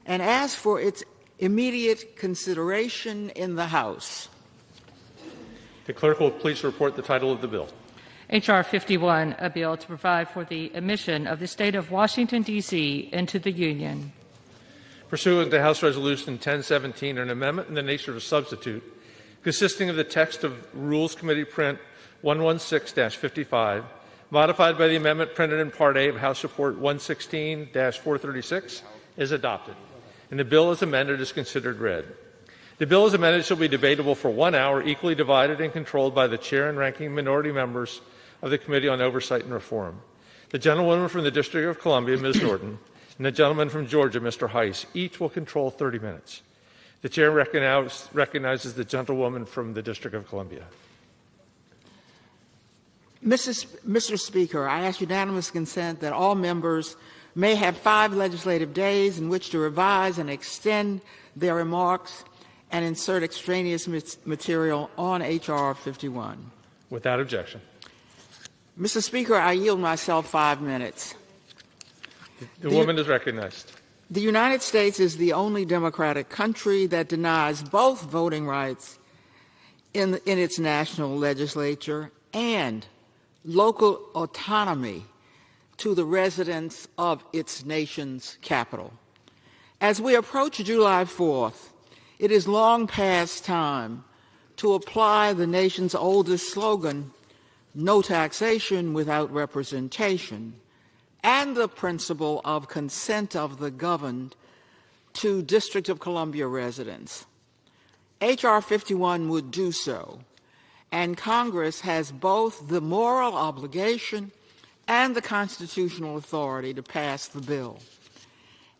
and ask for its immediate consideration in the House. The clerk will please report the title of the bill. H.R. 51, a bill to provide for the admission of the state of Washington, D.C. into the Union. Pursuant to House Resolution 1017, an amendment in the nature of a substitute, consisting of the text of Rules Committee Print 116-55, modified by the amendment printed in Part A of House Report 116-436, is adopted, and the bill as amended is considered read. The bill as amended shall be debatable for 1 hour, equally divided and controlled by the chair and ranking minority members of the Committee on Oversight and Reform. The gentlewoman from the District of Columbia, Ms. Norton, and the gentleman from Georgia, Mr. Heiss, each will control 30 minutes. The chair recognizes the gentlewoman from the District of Columbia. Mr. Speaker, I ask unanimous consent that all members may have 5 legislative days in which to revise and extend their remarks and insert extraneous material on H.R. 51. Without objection. Mr. Speaker, I yield myself 5 minutes. The woman is recognized. The United States is the only democratic country that denies both voting rights in its national legislature and local autonomy to the residents of its nation's capital. As we approach July 4th, it is long past time to apply the nation's oldest slogan, "No taxation without representation," and the principle of consent of the governed to District of Columbia residents. H.R. 51 would do so, and Congress has both the moral obligation and the constitutional authority to pass the bill.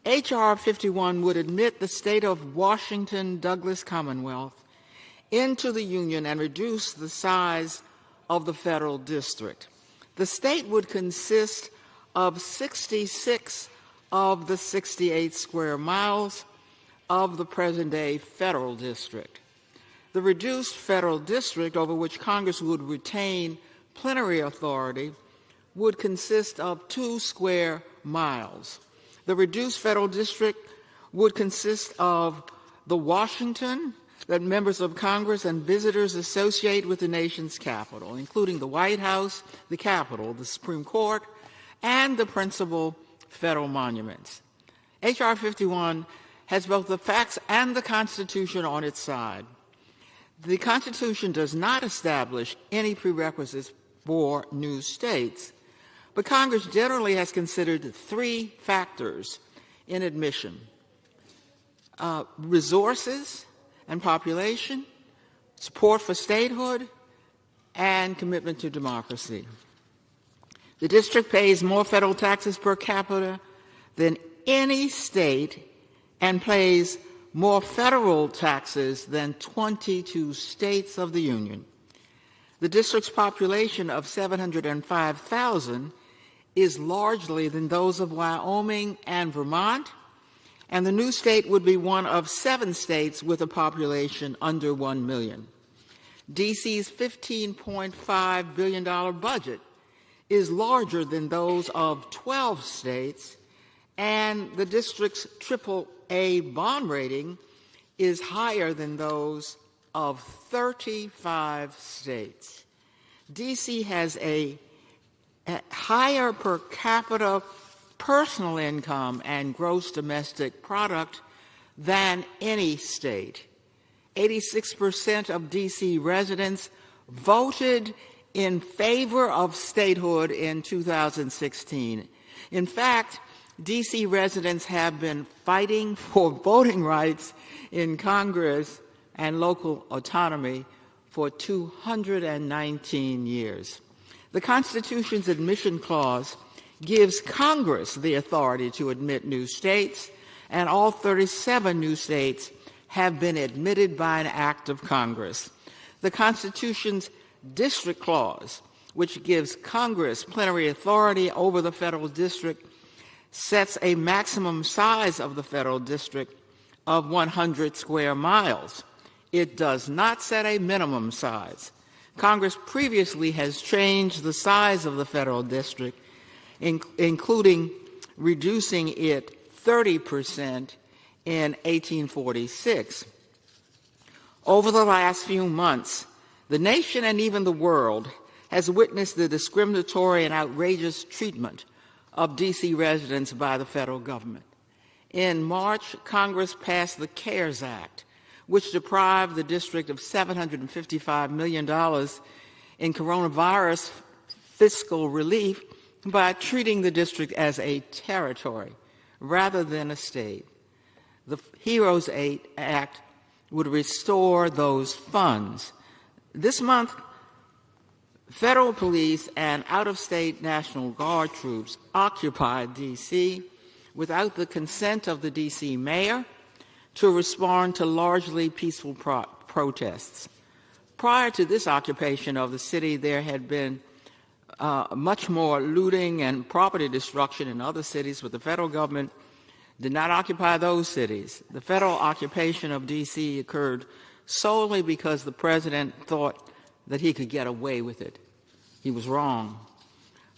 H.R. 51 would admit the state of Washington Douglas Commonwealth into the Union and reduce the size of the federal district. The state would consist of 66 of the 68 square miles of the present-day federal district. The reduced federal district, over which Congress would retain plenary authority, would consist of 2 square miles. The reduced federal district would consist of the Washington that members of Congress and visitors associate with the nation's capital, including the White House, the Capitol, the Supreme Court, and the principal federal monuments. H.R. 51 has both the facts and the Constitution on its side. The Constitution does not establish any prerequisites for new states, but Congress generally has considered 3 factors in admission: resources and population, support for statehood, and commitment to democracy. The district pays more federal taxes per capita than any state and pays more federal taxes than 22 states of the Union. The district's population of 705,000 is largely than those of Wyoming and Vermont, and the new state would be one of 7 states with a population under 1 million. DC's $15.5 billion budget is larger than those of 12 states, and the district's AAA bond rating is higher than those of 35 states. DC has a higher per capita personal income and gross domestic product than any state. 86% of DC residents voted in favor of statehood in 2016. In fact, DC residents have been fighting for voting rights in Congress and local autonomy for 219 years. The Constitution's admission clause gives Congress the authority to admit new states, and all 37 new states have been admitted by an act of Congress. The Constitution's district clause, which gives Congress plenary authority over the federal district, sets a maximum size of the federal district of 100 square miles. It does not set a minimum size. Congress previously has changed the size of the federal district, including reducing it 30% in 1846. Over the last few months, the nation and even the world has witnessed the discriminatory and outrageous treatment of D.C. residents by the federal government. In March, Congress passed the CARES Act, which deprived the district of $755 million in coronavirus fiscal relief by treating the district as a territory rather than a state. The HEROES Act would restore those funds. This month, federal police and out-of-state National Guard troops occupied D.C. without the consent of the D.C. mayor to respond to largely peaceful protests. Prior to this occupation of the city, there had been much more looting and property destruction in other cities, but the federal government did not occupy those cities. The federal occupation of D.C. occurred solely because the president thought that he could get away with it. He was wrong.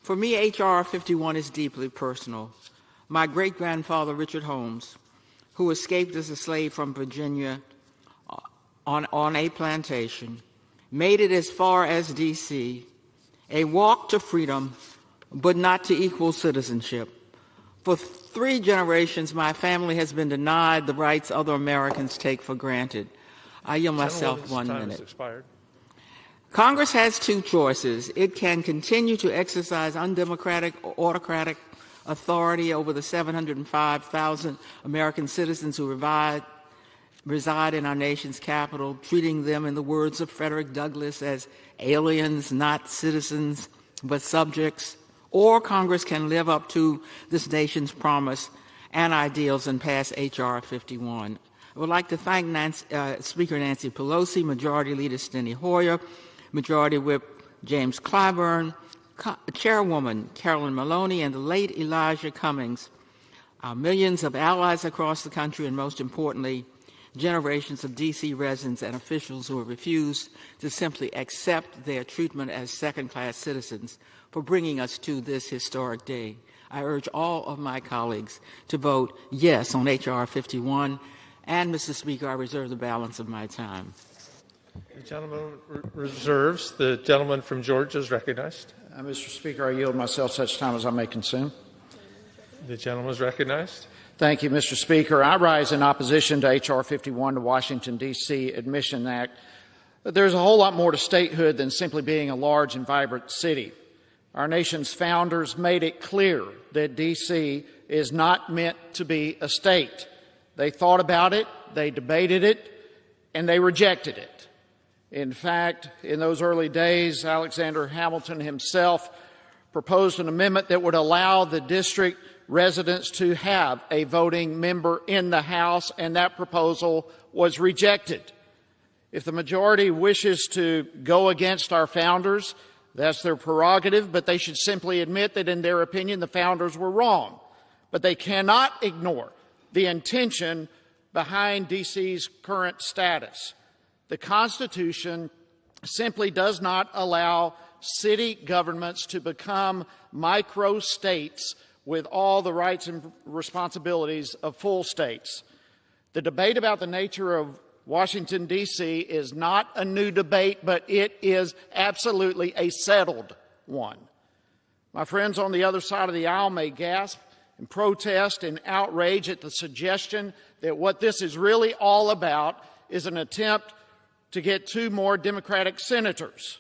For me, H.R. 51 is deeply personal. My great-grandfather, Richard Holmes, who escaped as a slave from Virginia on a plantation, made it as far as D.C., a walk to freedom, but not to equal citizenship. For 3 generations, my family has been denied the rights other Americans take for granted. I yield myself 1 minute. Congress has 2 choices. It can continue to exercise undemocratic or autocratic authority over the 705,000 American citizens who reside in our nation's capital, treating them, in the words of Frederick Douglass, as aliens, not citizens, but subjects. Or Congress can live up to this nation's promise and ideals and pass H.R. 51. I would like to thank Speaker Nancy Pelosi, Majority Leader Steny Hoyer, Majority Whip James Clyburn, Chairwoman Carolyn Maloney, and the late Elijah Cummings, our millions of allies across the country, and most importantly, generations of D.C. residents and officials who have refused to simply accept their treatment as second-class citizens, for bringing us to this historic day. I urge all of my colleagues to vote yes on H.R. 51, and, Mr. Speaker, I reserve the balance of my time. The gentleman reserves. The gentleman from Georgia is recognized. Mr. Speaker, I yield myself such time as I may consume. The gentleman is recognized. Thank you, Mr. Speaker. I rise in opposition to H.R. 51, the Washington, D.C. Admission Act. There's a whole lot more to statehood than simply being a large and vibrant city. Our nation's founders made it clear that D.C. is not meant to be a state. They thought about it, they debated it, and they rejected it. In fact, in those early days, Alexander Hamilton himself proposed an amendment that would allow the district residents to have a voting member in the House, and that proposal was rejected. If the majority wishes to go against our founders, that's their prerogative, but they should simply admit that, in their opinion, the founders were wrong. But they cannot ignore the intention behind D.C.'s current status. The Constitution simply does not allow city governments to become micro-states with all the rights and responsibilities of full states. The debate about the nature of Washington, D.C. is not a new debate, but it is absolutely a settled one. My friends on the other side of the aisle may gasp and protest and outrage at the suggestion that what this is really all about is an attempt to get 2 more Democratic senators.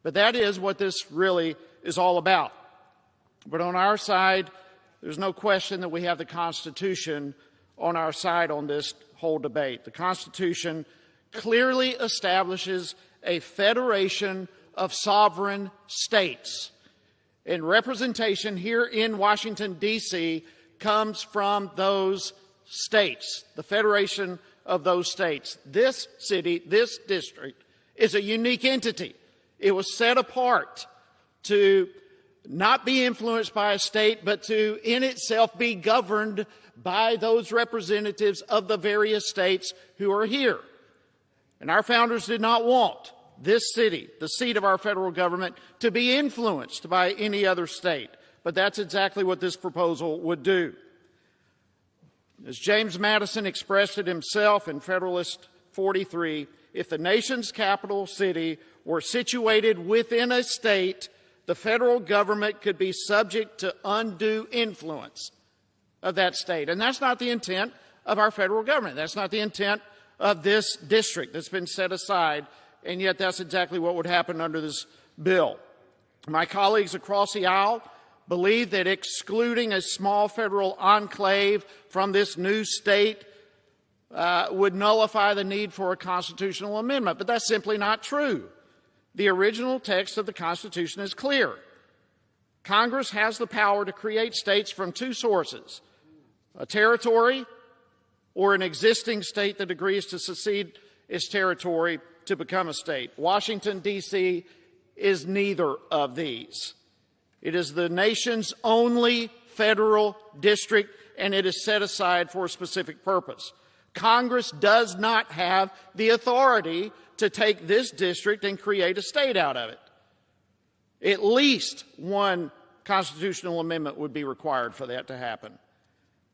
But that is what this really is all about. But on our side, there's no question that we have the Constitution on our side on this whole debate. The Constitution clearly establishes a federation of sovereign states. And representation here in Washington, D.C. comes from those states, the federation of those states. This city, this district, is a unique entity. It was set apart to not be influenced by a state, but to in itself be governed by those representatives of the various states who are here. And our founders did not want this city, the seat of our federal government, to be influenced by any other state. But that's exactly what this proposal would do. As James Madison expressed it himself in Federalist 43, if the nation's capital city were situated within a state, the federal government could be subject to undue influence of that state. And that's not the intent of our federal government. That's not the intent of this district that's been set aside, and yet that's exactly what would happen under this bill. My colleagues across the aisle believe that excluding a small federal enclave from this new state would nullify the need for a constitutional amendment, but that's simply not true. The original text of the Constitution is clear. Congress has the power to create states from two sources: a territory or an existing state that agrees to secede its territory to become a state. Washington, D.C. is neither of these. It is the nation's only federal district, and it is set aside for a specific purpose. Congress does not have the authority to take this district and create a state out of it. At least one constitutional amendment would be required for that to happen.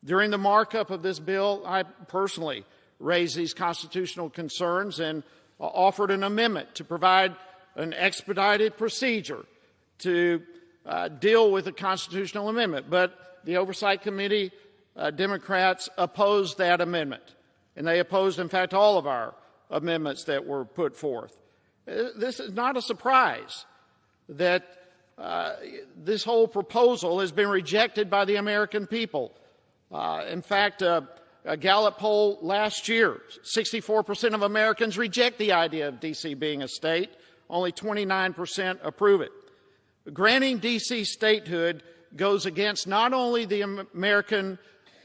During the markup of this bill, I personally raised these constitutional concerns and offered an amendment to provide an expedited procedure to deal with a constitutional amendment. But the Oversight Committee Democrats opposed that amendment. And they opposed, in fact, all of our amendments that were put forth. This is not a surprise that this whole proposal has been rejected by the American people. In fact, a Gallup poll last year, 64% of Americans reject the idea of D.C. being a state. Only 29% approve it. Granting D.C. statehood goes against not only the American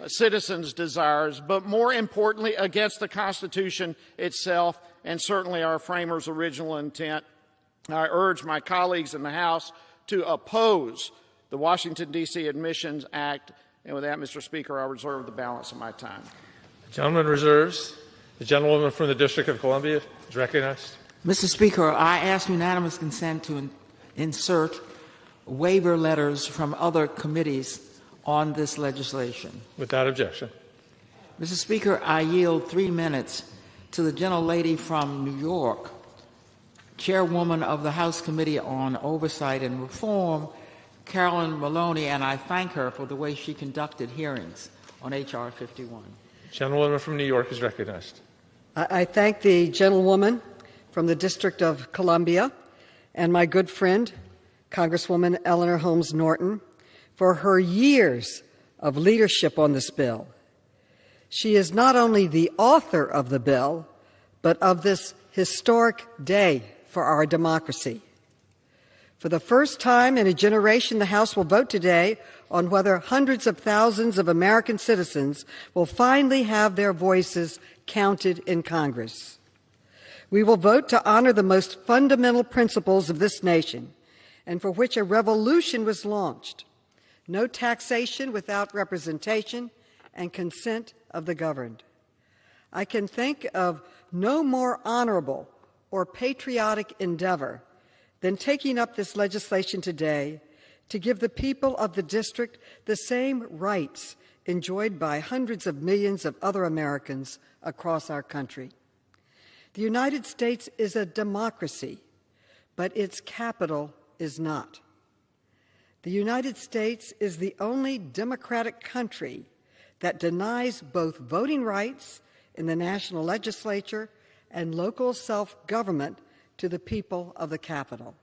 citizens' desires, but more importantly, against the Constitution itself and certainly our framers' original intent. I urge my colleagues in the House to oppose the Washington, D.C. Admissions Act. And with that, Mr. Speaker, I reserve the balance of my time. The gentleman reserves. The gentlewoman from the District of Columbia is recognized. Mr. Speaker, I ask unanimous consent to insert waiver letters from other committees on this legislation. Without objection. Mr. Speaker, I yield 3 minutes to the gentlelady from New York, chairwoman of the House Committee on Oversight and Reform, Carolyn Maloney, and I thank her for the way she conducted hearings on H.R. 51. Gentlewoman from New York is recognized. I thank the gentlewoman from the District of Columbia and my good friend, Congresswoman Eleanor Holmes Norton, for her years of leadership on this bill. She is not only the author of the bill, but of this historic day for our democracy. For the first time in a generation, the House will vote today on whether hundreds of thousands of American citizens will finally have their voices counted in Congress. We will vote to honor the most fundamental principles of this nation and for which a revolution was launched: no taxation without representation and consent of the governed. I can think of no more honorable or patriotic endeavor than taking up this legislation today to give the people of the district the same rights enjoyed by hundreds of millions of other Americans across our country. The United States is a democracy, but its capital is not. The United States is the only democratic country that denies both voting rights in the national legislature and local self-government to the people of the capital.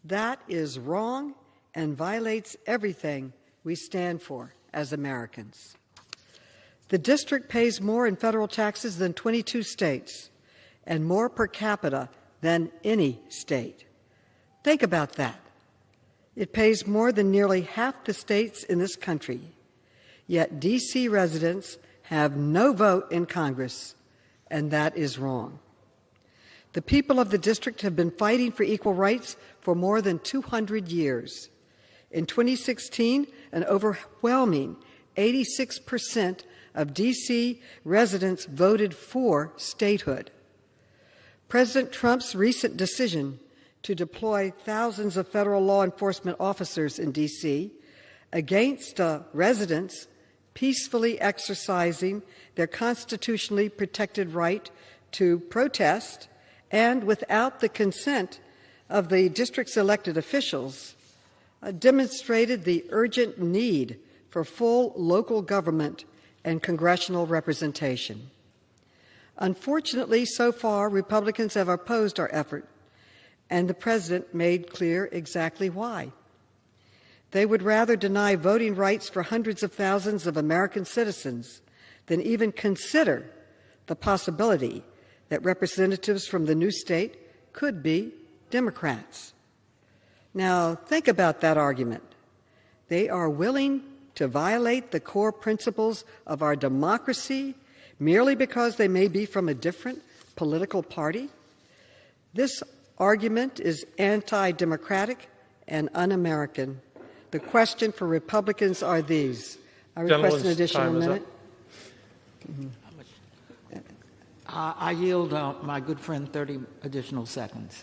That is wrong and violates everything we stand for as Americans. The district pays more in federal taxes than 22 states and more per capita than any state. Think about that. It pays more than nearly half the states in this country, yet D.C. residents have no vote in Congress, and that is wrong. The people of the district have been fighting for equal rights for more than 200 years. In 2016, an overwhelming 86% of D.C. residents voted for statehood. President Trump's recent decision to deploy thousands of federal law enforcement officers in D.C. against residents peacefully exercising their constitutionally protected right to protest and without the consent of the district's elected officials, demonstrated the urgent need for full local government and congressional representation. Unfortunately, so far, Republicans have opposed our effort, and the President made clear exactly why. They would rather deny voting rights for hundreds of thousands of American citizens than even consider the possibility that representatives from the new state could be Democrats. Now, think about that argument. They are willing to violate the core principles of our democracy merely because they may be from a different political party? This argument is anti-democratic and un-American. The question for Republicans are these. I request an additional minute. I yield my good friend 30 additional seconds.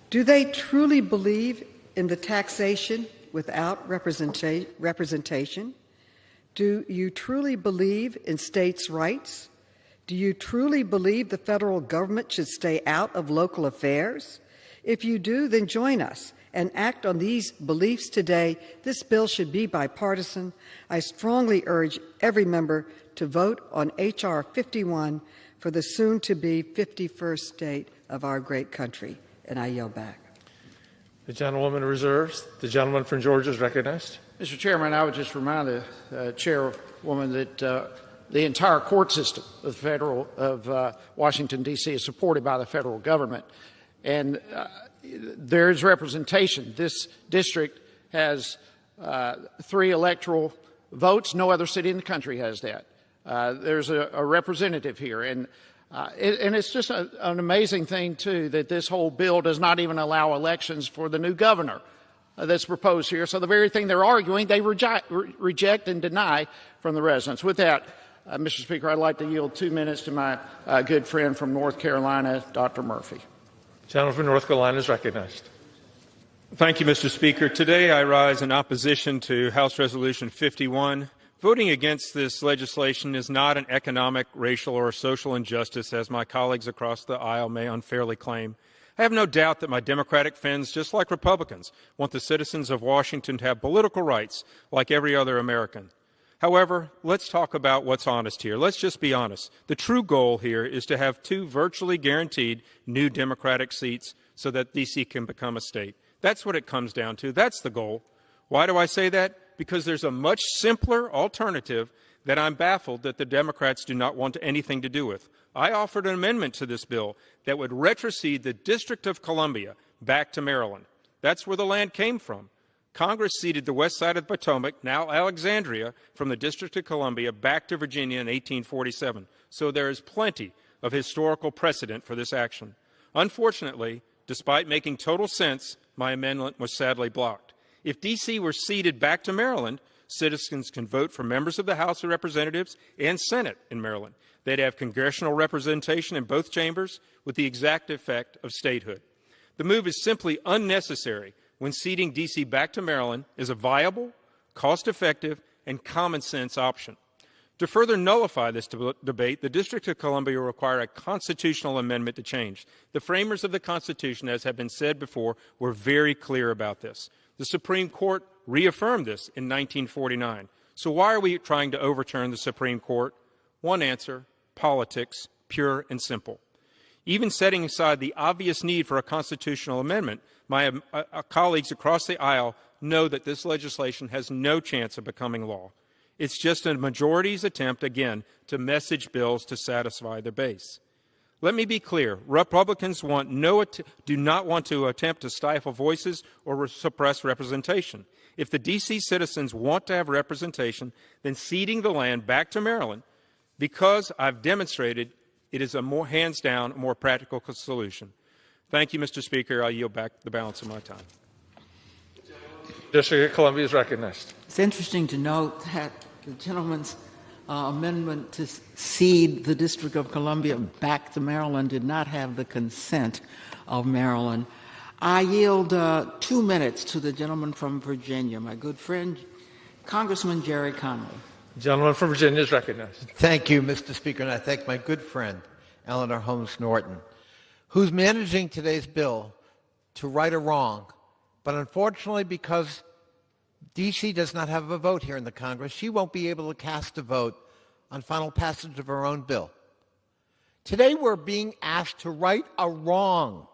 Do they truly believe in the taxation without representation? Do you truly believe in states' rights? Do you truly believe the federal government should stay out of local affairs? If you do, then join us and act on these beliefs today. This bill should be bipartisan. I strongly urge every member to vote on H.R. 51 for the soon-to-be 51st state of our great country. And I yield back. The gentlewoman reserves. The gentleman from Georgia is recognized. Mr. Chairman, I would just remind the chairwoman that the entire court system of Washington, D.C. is supported by the federal government. And there is representation. This district has 3 electoral votes. No other city in the country has that. There's a representative here. And it's just an amazing thing, too, that this whole bill does not even allow elections for the new governor that's proposed here. So the very thing they're arguing, they reject and deny from the residents. With that, Mr. Speaker, I'd like to yield 2 minutes to my good friend from North Carolina, Dr. Murphy. Gentleman from North Carolina is recognized. Thank you, Mr. Speaker. Today I rise in opposition to House Resolution 51. Voting against this legislation is not an economic, racial, or social injustice, as my colleagues across the aisle may unfairly claim. I have no doubt that my Democratic friends, just like Republicans, want the citizens of Washington to have political rights like every other American. However, let's talk about what's honest here. Let's just be honest. The true goal here is to have 2 virtually guaranteed new Democratic seats so that D.C. can become a state. That's what it comes down to. That's the goal. Why do I say that? Because there's a much simpler alternative that I'm baffled that the Democrats do not want anything to do with. I offered an amendment to this bill that would retrocede the District of Columbia back to Maryland. That's where the land came from. Congress ceded the west side of the Potomac, now Alexandria, from the District of Columbia back to Virginia in 1847. So there is plenty of historical precedent for this action. Unfortunately, despite making total sense, my amendment was sadly blocked. If D.C. were ceded back to Maryland, citizens can vote for members of the House of Representatives and Senate in Maryland. They'd have congressional representation in both chambers with the exact effect of statehood. The move is simply unnecessary when ceding D.C. back to Maryland is a viable, cost-effective, and common-sense option. To further nullify this debate, the District of Columbia will require a constitutional amendment to change. The framers of the Constitution, as have been said before, were very clear about this. The Supreme Court reaffirmed this in 1949. So why are we trying to overturn the Supreme Court? One answer: politics, pure and simple. Even setting aside the obvious need for a constitutional amendment, my colleagues across the aisle know that this legislation has no chance of becoming law. It's just a majority's attempt, again, to message bills to satisfy their base. Let me be clear. Republicans do not want to attempt to stifle voices or suppress representation. If the D.C. citizens want to have representation, then ceding the land back to Maryland, because I've demonstrated it is a hands down, more practical solution. Thank you, Mr. Speaker. I yield back the balance of my time. District of Columbia is recognized. It's interesting to note that the gentleman's amendment to cede the District of Columbia back to Maryland did not have the consent of Maryland. I yield 2 minutes to the gentleman from Virginia, my good friend, Congressman Jerry Connolly. The gentleman from Virginia is recognized. Thank you, Mr. Speaker, and I thank my good friend, Eleanor Holmes Norton, who's managing today's bill to right a wrong. But unfortunately, because D.C. does not have a vote here in the Congress, she won't be able to cast a vote on final passage of her own bill. Today, we're being asked to right a wrong.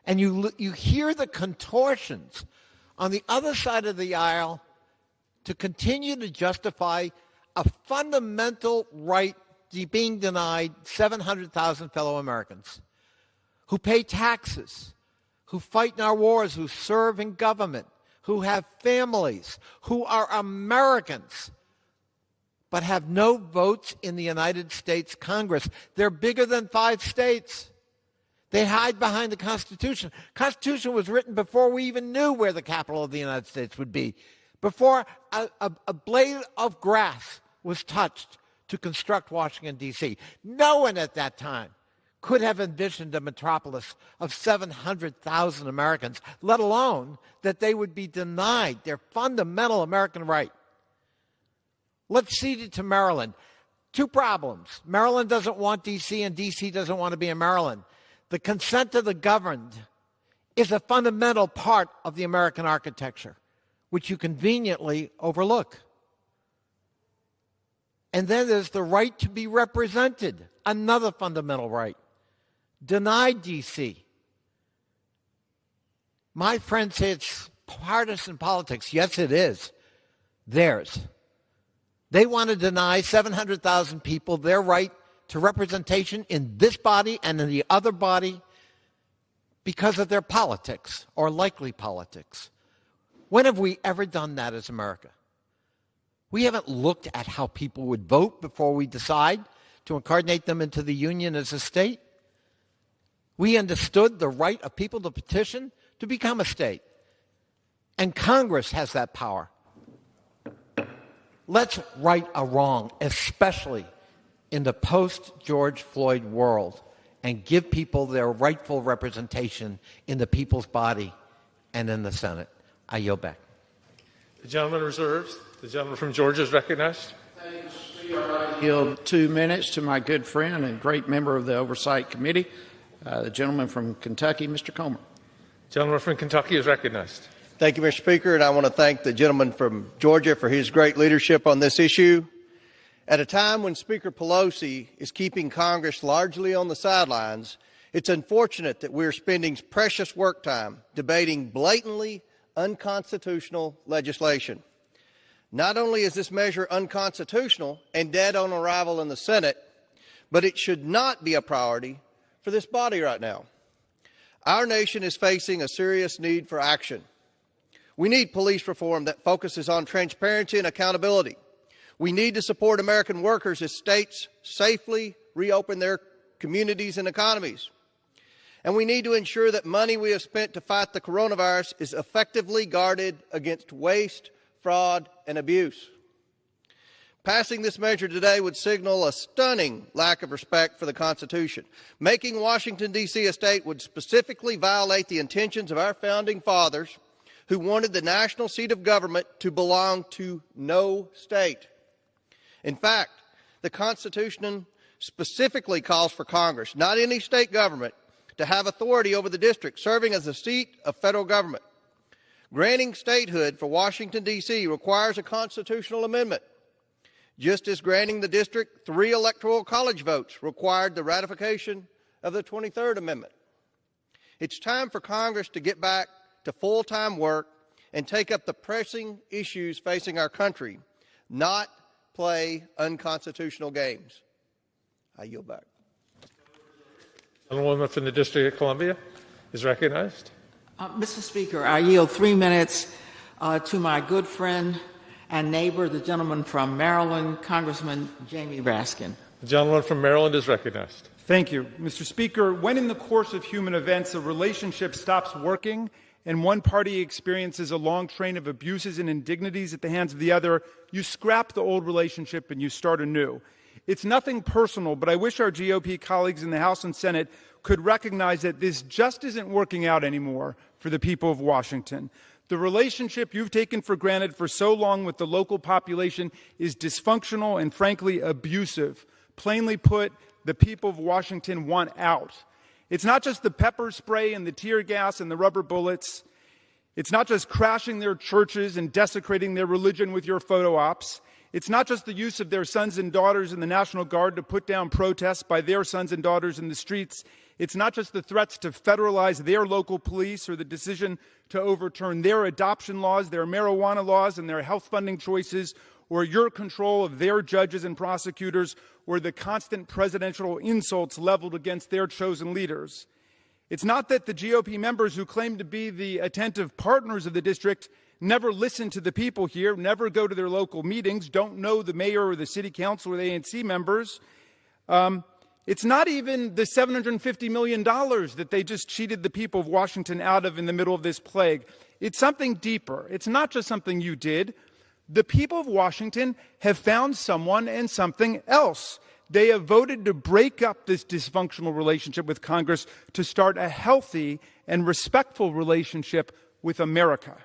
And you hear the contortions on the other side of the aisle to continue to justify a fundamental right being denied 700,000 fellow Americans who pay taxes, who fight in our wars, who serve in government, who have families, who are Americans, but have no votes in the United States Congress. They're bigger than 5 states. They hide behind the Constitution. The Constitution was written before we even knew where the capital of the United States would be, before a blade of grass was touched to construct Washington, D.C. No one at that time could have envisioned a metropolis of 700,000 Americans, let alone that they would be denied their fundamental American right. Let's cede it to Maryland. 2 problems. Maryland doesn't want D.C., and D.C. doesn't want to be in Maryland. The consent of the governed is a fundamental part of the American architecture, which you conveniently overlook. And then there's the right to be represented, another fundamental right. Denied D.C. My friends say it's partisan politics. Yes, it is. Theirs. They want to deny 700,000 people their right to representation in this body and in the other body because of their politics or likely politics. When have we ever done that as America? We haven't looked at how people would vote before we decide to incarnate them into the Union as a state. We understood the right of people to petition to become a state. And Congress has that power. Let's right a wrong, especially in the post-George Floyd world, and give people their rightful representation in the people's body and in the Senate. I yield back. The gentleman reserves. The gentleman from Georgia is recognized. I yield 2 minutes to my good friend and great member of the Oversight Committee, the gentleman from Kentucky, Mr. Comer. The gentleman from Kentucky is recognized. Thank you, Mr. Speaker, and I want to thank the gentleman from Georgia for his great leadership on this issue. At a time when Speaker Pelosi is keeping Congress largely on the sidelines, it's unfortunate that we're spending precious work time debating blatantly unconstitutional legislation. Not only is this measure unconstitutional and dead on arrival in the Senate, but it should not be a priority for this body right now. Our nation is facing a serious need for action. We need police reform that focuses on transparency and accountability. We need to support American workers as states safely reopen their communities and economies. And we need to ensure that money we have spent to fight the coronavirus is effectively guarded against waste, fraud, and abuse. Passing this measure today would signal a stunning lack of respect for the Constitution. Making Washington, D.C. a state would specifically violate the intentions of our founding fathers who wanted the national seat of government to belong to no state. In fact, the Constitution specifically calls for Congress, not any state government, to have authority over the district serving as the seat of federal government. Granting statehood for Washington, D.C. requires a constitutional amendment, just as granting the district 3 electoral college votes required the ratification of the 23rd Amendment. It's time for Congress to get back to full-time work and take up the pressing issues facing our country, not play unconstitutional games. I yield back. The gentlewoman from the District of Columbia is recognized. Mr. Speaker, I yield 3 minutes to my good friend and neighbor, the gentleman from Maryland, Congressman Jamie Raskin. The gentleman from Maryland is recognized. Thank you. Mr. Speaker, when in the course of human events a relationship stops working and one party experiences a long train of abuses and indignities at the hands of the other, you scrap the old relationship and you start anew. It's nothing personal, but I wish our GOP colleagues in the House and Senate could recognize that this just isn't working out anymore for the people of Washington. The relationship you've taken for granted for so long with the local population is dysfunctional and, frankly, abusive. Plainly put, the people of Washington want out. It's not just the pepper spray and the tear gas and the rubber bullets. It's not just crashing their churches and desecrating their religion with your photo ops. It's not just the use of their sons and daughters in the National Guard to put down protests by their sons and daughters in the streets. It's not just the threats to federalize their local police or the decision to overturn their adoption laws, their marijuana laws, and their health funding choices, or your control of their judges and prosecutors, or the constant presidential insults leveled against their chosen leaders. It's not that the GOP members who claim to be the attentive partners of the district never listen to the people here, never go to their local meetings, don't know the mayor or the city council or the ANC members. It's not even the $750 million that they just cheated the people of Washington out of in the middle of this plague. It's something deeper. It's not just something you did. The people of Washington have found someone and something else. They have voted to break up this dysfunctional relationship with Congress to start a healthy and respectful relationship with America.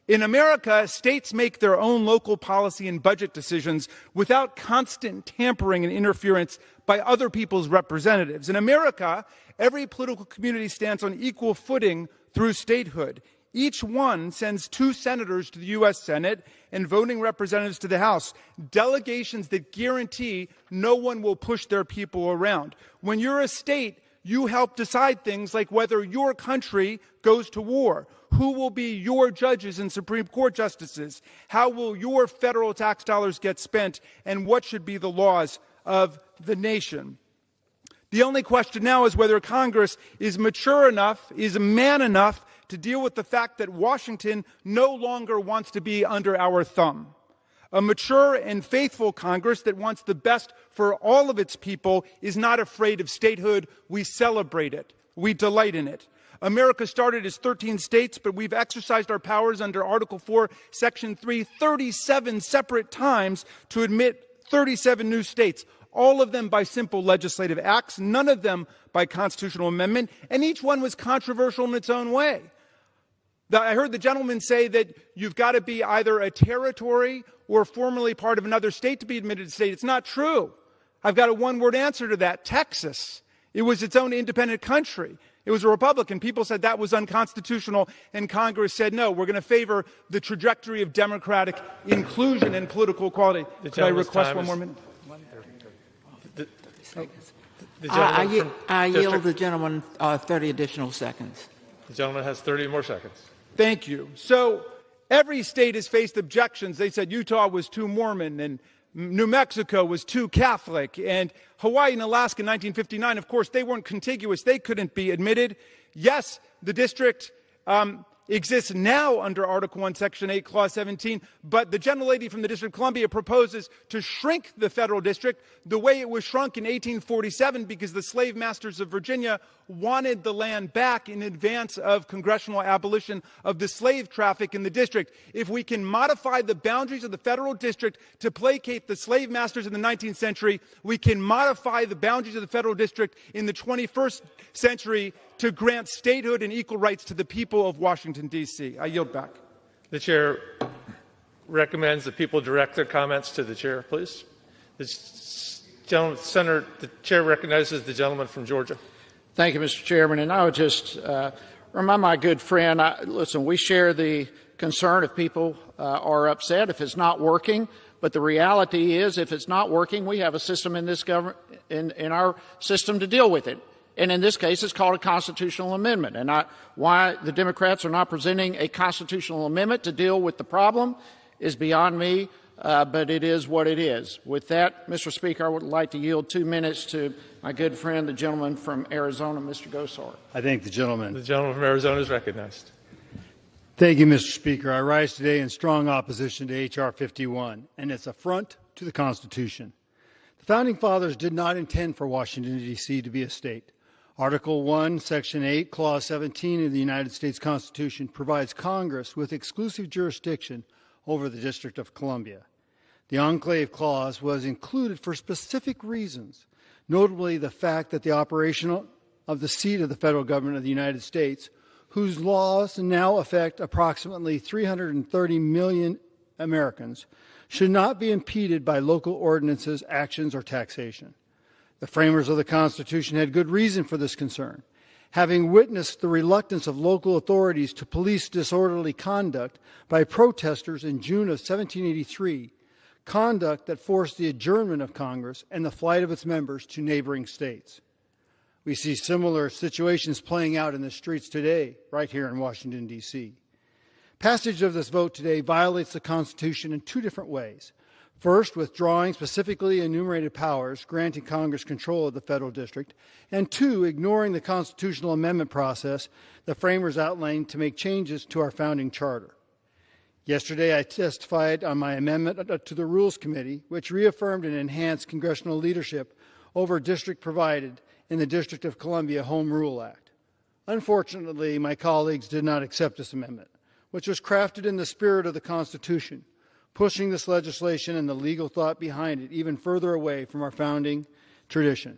In America, states make their own local policy and budget decisions without constant tampering and interference by other people's representatives. In America, every political community stands on equal footing through statehood. Each one sends 2 senators to the U.S. Senate and voting representatives to the House, delegations that guarantee no one will push their people around. When you're a state, you help decide things like whether your country goes to war, who will be your judges and Supreme Court justices, how will your federal tax dollars get spent, and what should be the laws of the nation. The only question now is whether Congress is mature enough, is man enough to deal with the fact that Washington no longer wants to be under our thumb. A mature and faithful Congress that wants the best for all of its people is not afraid of statehood. We celebrate it. We delight in it. America started as 13 states, but we've exercised our powers under Article 4, Section 3, 37 separate times to admit 37 new states, all of them by simple legislative acts, none of them by constitutional amendment, and each one was controversial in its own way. I heard the gentleman say that you've got to be either a territory or formerly part of another state to be admitted to state. It's not true. I've got a one-word answer to that. Texas. It was its own independent country. It was a Republican. People said that was unconstitutional, and Congress said, no, we're going to favor the trajectory of democratic inclusion and political equality. Could I request one more minute? I yield the gentleman 30 additional seconds. The gentleman has 30 more seconds. Thank you. So every state has faced objections. They said Utah was too Mormon, and New Mexico was too Catholic, and Hawaii and Alaska in 1959, of course, they weren't contiguous. They couldn't be admitted. Yes, the district exists now under Article 1, Section 8, Clause 17, but the gentlelady from the District of Columbia proposes to shrink the federal district the way it was shrunk in 1847 because the slave masters of Virginia wanted the land back in advance of congressional abolition of the slave traffic in the district. If we can modify the boundaries of the federal district to placate the slave masters in the 19th century, we can modify the boundaries of the federal district in the 21st century to grant statehood and equal rights to the people of Washington, D.C. I yield back. The chair recommends that people direct their comments to the chair, please. The chair recognizes the gentleman from Georgia. Thank you, Mr. Chairman. And I would just remind my good friend, listen, we share the concern if people are upset, if it's not working. But the reality is, if it's not working, we have a system in this government, in our system to deal with it. And in this case, it's called a constitutional amendment. And why the Democrats are not presenting a constitutional amendment to deal with the problem is beyond me, but it is what it is. With that, Mr. Speaker, I would like to yield 2 minutes to my good friend, the gentleman from Arizona, Mr. Gosar. I thank the gentleman. The gentleman from Arizona is recognized. Thank you, Mr. Speaker. I rise today in strong opposition to H.R. 51 and its affront to the Constitution. The Founding Fathers did not intend for Washington, D.C. to be a state. Article 1, Section 8, Clause 17 of the United States Constitution provides Congress with exclusive jurisdiction over the District of Columbia. The Enclave Clause was included for specific reasons, notably the fact that the operation of the seat of the federal government of the United States whose laws now affect approximately 330 million Americans, should not be impeded by local ordinances, actions, or taxation. The framers of the Constitution had good reason for this concern. Having witnessed the reluctance of local authorities to police disorderly conduct by protesters in June of 1783, conduct that forced the adjournment of Congress and the flight of its members to neighboring states. We see similar situations playing out in the streets today, right here in Washington, D.C. Passage of this vote today violates the Constitution in two different ways. First, withdrawing specifically enumerated powers, granting Congress control of the federal district, and two, ignoring the constitutional amendment process the framers outlined to make changes to our founding charter. Yesterday, I testified on my amendment to the Rules Committee, which reaffirmed and enhanced congressional leadership over district provided in the District of Columbia Home Rule Act. Unfortunately, my colleagues did not accept this amendment, which was crafted in the spirit of the Constitution, pushing this legislation and the legal thought behind it even further away from our founding tradition.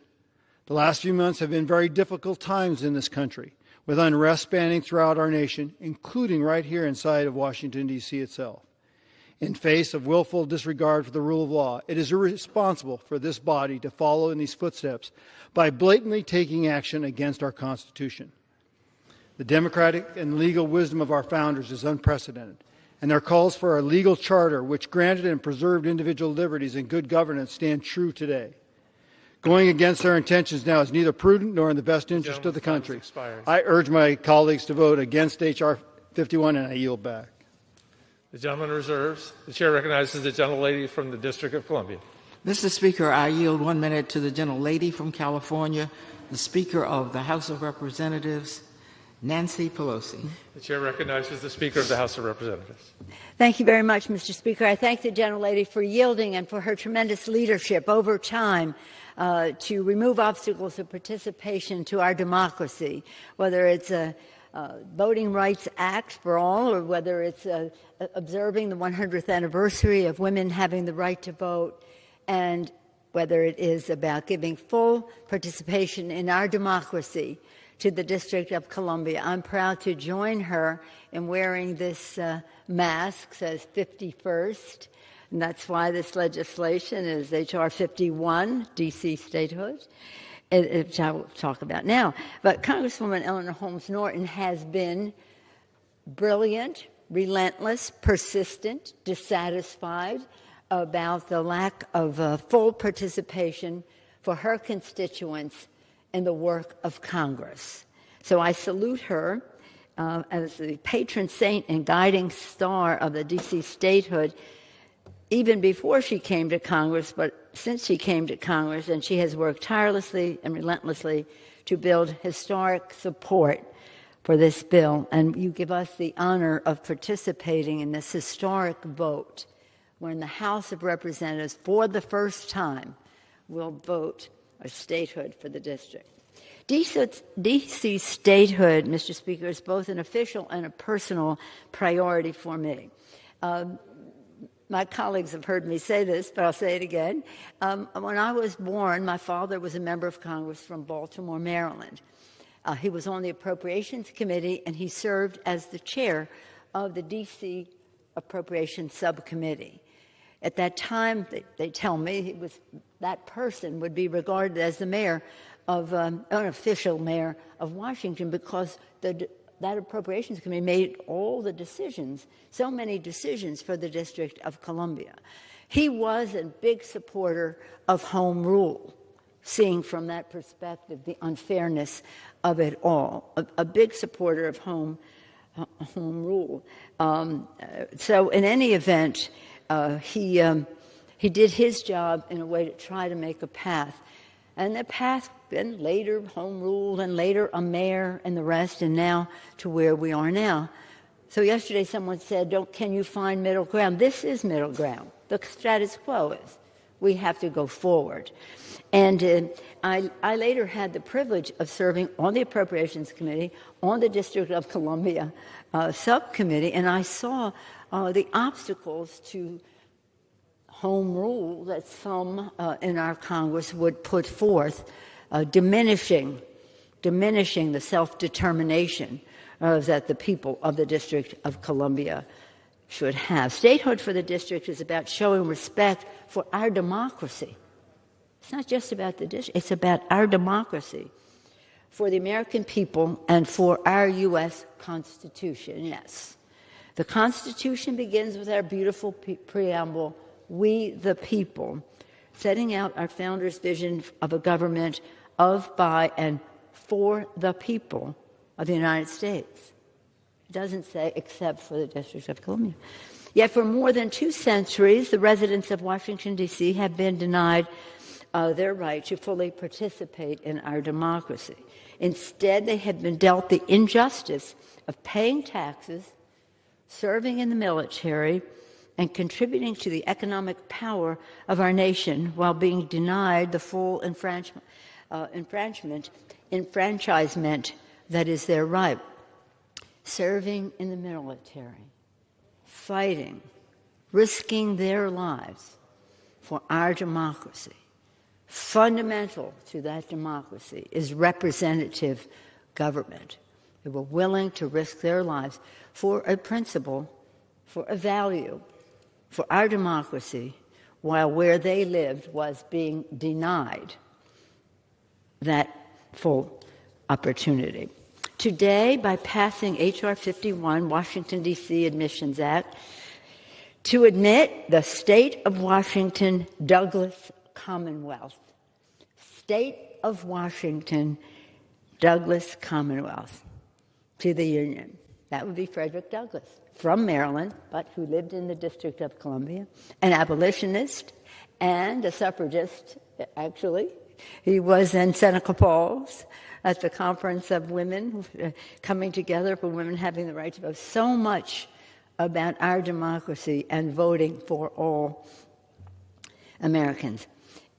The last few months have been very difficult times in this country, with unrest spanning throughout our nation, including right here inside of Washington, D.C. itself. In face of willful disregard for the rule of law, it is irresponsible for this body to follow in these footsteps by blatantly taking action against our Constitution. The democratic and legal wisdom of our founders is unprecedented, and their calls for a legal charter which granted and preserved individual liberties and good governance stand true today. Going against their intentions now is neither prudent nor in the best interest of the country. I urge my colleagues to vote against H.R. 51, and I yield back. The gentleman reserves. The chair recognizes the gentlelady from the District of Columbia. Mr. Speaker, I yield 1 minute to the gentlelady from California, the Speaker of the House of Representatives, Nancy Pelosi. The chair recognizes the Speaker of the House of Representatives. Thank you very much, Mr. Speaker. I thank the gentlelady for yielding and for her tremendous leadership over time to remove obstacles of participation to our democracy, whether it's a Voting Rights Act for all, or whether it's observing the 100th anniversary of women having the right to vote, and whether it is about giving full participation in our democracy to the District of Columbia. I'm proud to join her in wearing this mask, says 51st, and that's why this legislation is H.R. 51, DC Statehood, which I will talk about now. But Congresswoman Eleanor Holmes Norton has been brilliant, relentless, persistent, dissatisfied about the lack of full participation for her constituents in the work of Congress. So I salute her as the patron saint and guiding star of the DC Statehood, even before she came to Congress, but since she came to Congress, and she has worked tirelessly and relentlessly to build historic support for this bill. And you give us the honor of participating in this historic vote when the House of Representatives, for the first time, will vote a statehood for the district. DC statehood, Mr. Speaker, is both an official and a personal priority for me. My colleagues have heard me say this, but I'll say it again. When I was born, my father was a member of Congress from Baltimore, Maryland. He was on the Appropriations Committee, and he served as the chair of the D.C. Appropriations Subcommittee. At that time, they tell me, that person would be regarded as the mayor of unofficial mayor of Washington, because that Appropriations Committee made all the decisions, so many decisions for the District of Columbia. He was a big supporter of home rule, seeing from that perspective the unfairness of it all, a big supporter of home rule. So in any event, he did his job in a way to try to make a path. And the path, and later home rule, and later a mayor and the rest, and now to where we are now. So yesterday someone said, can you find middle ground? This is middle ground. The status quo is. We have to go forward. And I later had the privilege of serving on the Appropriations Committee, on the District of Columbia subcommittee, and I saw the obstacles to home rule that some in our Congress would put forth, diminishing the self-determination that the people of the District of Columbia should have. Statehood for the district is about showing respect for our democracy. It's not just about the district, it's about our democracy, for the American people, and for our U.S. Constitution, yes. The Constitution begins with our beautiful preamble, "We the people," setting out our founders' vision of a government of, by, and for the people of the United States. It doesn't say except for the District of Columbia. Yet for more than 2 centuries, the residents of Washington, D.C. have been denied their right to fully participate in our democracy. Instead, they have been dealt the injustice of paying taxes, serving in the military, and contributing to the economic power of our nation while being denied the full enfranchisement that is their right. Serving in the military, fighting, risking their lives for our democracy. Fundamental to that democracy is representative government. They were willing to risk their lives for a principle, for a value, for our democracy, while where they lived was being denied that full opportunity. Today, by passing H.R. 51, Washington, D.C. Admissions Act, to admit the State of Washington Douglas Commonwealth. State of Washington Douglas Commonwealth to the Union. That would be Frederick Douglass, from Maryland, but who lived in the District of Columbia, an abolitionist and a suffragist, actually. He was in Seneca Falls at the Conference of Women, coming together for women having the right to vote. So much about our democracy and voting for all Americans.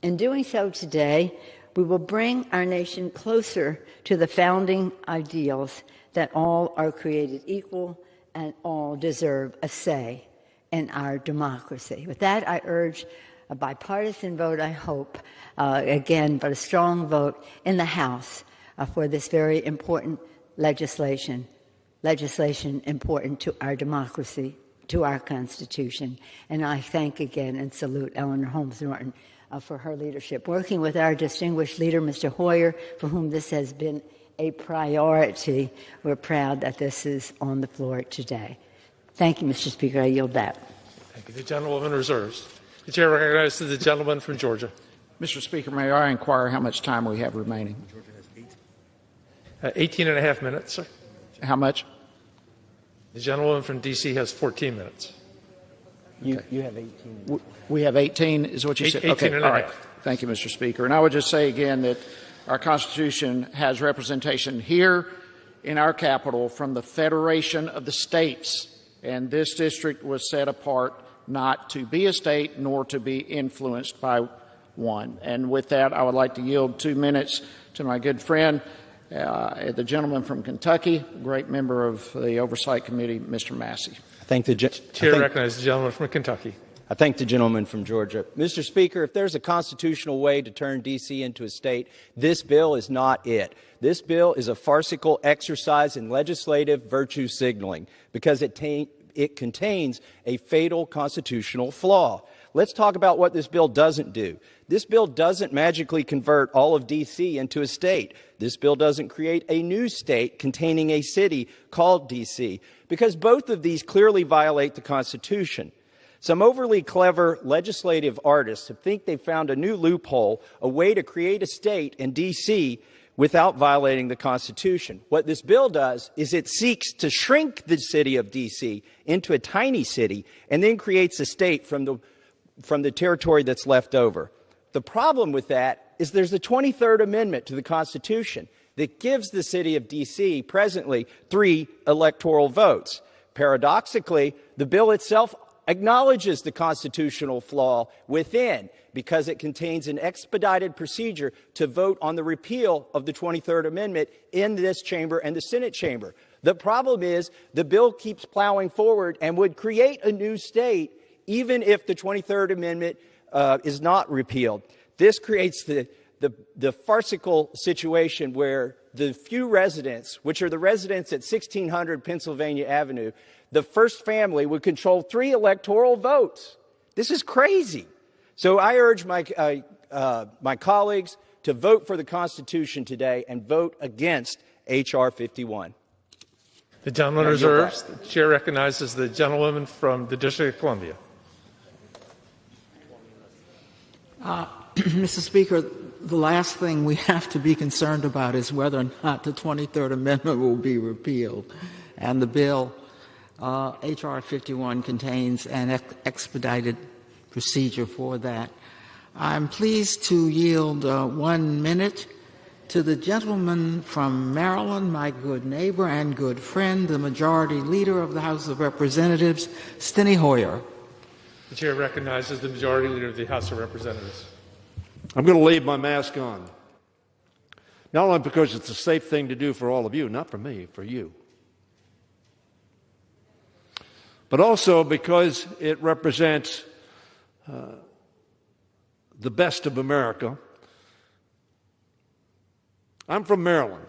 In doing so today, we will bring our nation closer to the founding ideals that all are created equal and all deserve a say in our democracy. With that, I urge a bipartisan vote, I hope, again, but a strong vote in the House for this very important legislation important to our democracy, to our Constitution. And I thank again and salute Eleanor Holmes Norton for her leadership, working with our distinguished leader, Mr. Hoyer, for whom this has been a priority. We're proud that this is on the floor today. Thank you, Mr. Speaker. I yield back. Thank you. The gentlewoman reserves. The chair recognizes the gentleman from Georgia. Mr. Speaker, may I inquire how much time we have remaining? 18 and a half minutes, sir. How much? The gentlewoman from D.C. has 14 minutes. You have 18. We have 18, is what you said? 18 okay, and all a right. half. Thank you, Mr. Speaker. And I would just say again that our Constitution has representation here in our capital from the Federation of the States, and this district was set apart not to be a state nor to be influenced by one. And with that, I would like to yield 2 minutes to my good friend, the gentleman from Kentucky, great member of the Oversight Committee, Mr. Massey. Chair recognizes the gentleman from Kentucky. I thank the gentleman from Georgia. Mr. Speaker, if there's a constitutional way to turn D.C. into a state, this bill is not it. This bill is a farcical exercise in legislative virtue signaling because it contains a fatal constitutional flaw. Let's talk about what this bill doesn't do. This bill doesn't magically convert all of D.C. into a state. This bill doesn't create a new state containing a city called D.C. because both of these clearly violate the Constitution. Some overly clever legislative artists think they've found a new loophole, a way to create a state in D.C. without violating the Constitution. What this bill does is it seeks to shrink the city of D.C. into a tiny city and then creates a state from the territory that's left over. The problem with that is there's the 23rd Amendment to the Constitution that gives the city of D.C. presently 3 electoral votes. Paradoxically, the bill itself acknowledges the constitutional flaw within because it contains an expedited procedure to vote on the repeal of the 23rd Amendment in this chamber and the Senate chamber. The problem is the bill keeps plowing forward and would create a new state even if the 23rd Amendment is not repealed. This creates the the farcical situation where the few residents, which are the residents at 1600 Pennsylvania Avenue, the first family would control 3 electoral votes. This is crazy. So I urge my colleagues to vote for the Constitution today and vote against H.R. 51. The gentleman reserves. The chair recognizes the gentlewoman from the District of Columbia. Mr. Speaker, the last thing we have to be concerned about is whether or not the 23rd Amendment will be repealed. And the bill, H.R. 51, contains an expedited procedure for that. I'm pleased to yield 1 minute to the gentleman from Maryland, my good neighbor and good friend, the Majority Leader of the House of Representatives, Steny Hoyer. The chair recognizes the Majority Leader of the House of Representatives. I'm going to leave my mask on. Not only because it's a safe thing to do for all of you, not for me, for you, but also because it represents the best of America. I'm from Maryland.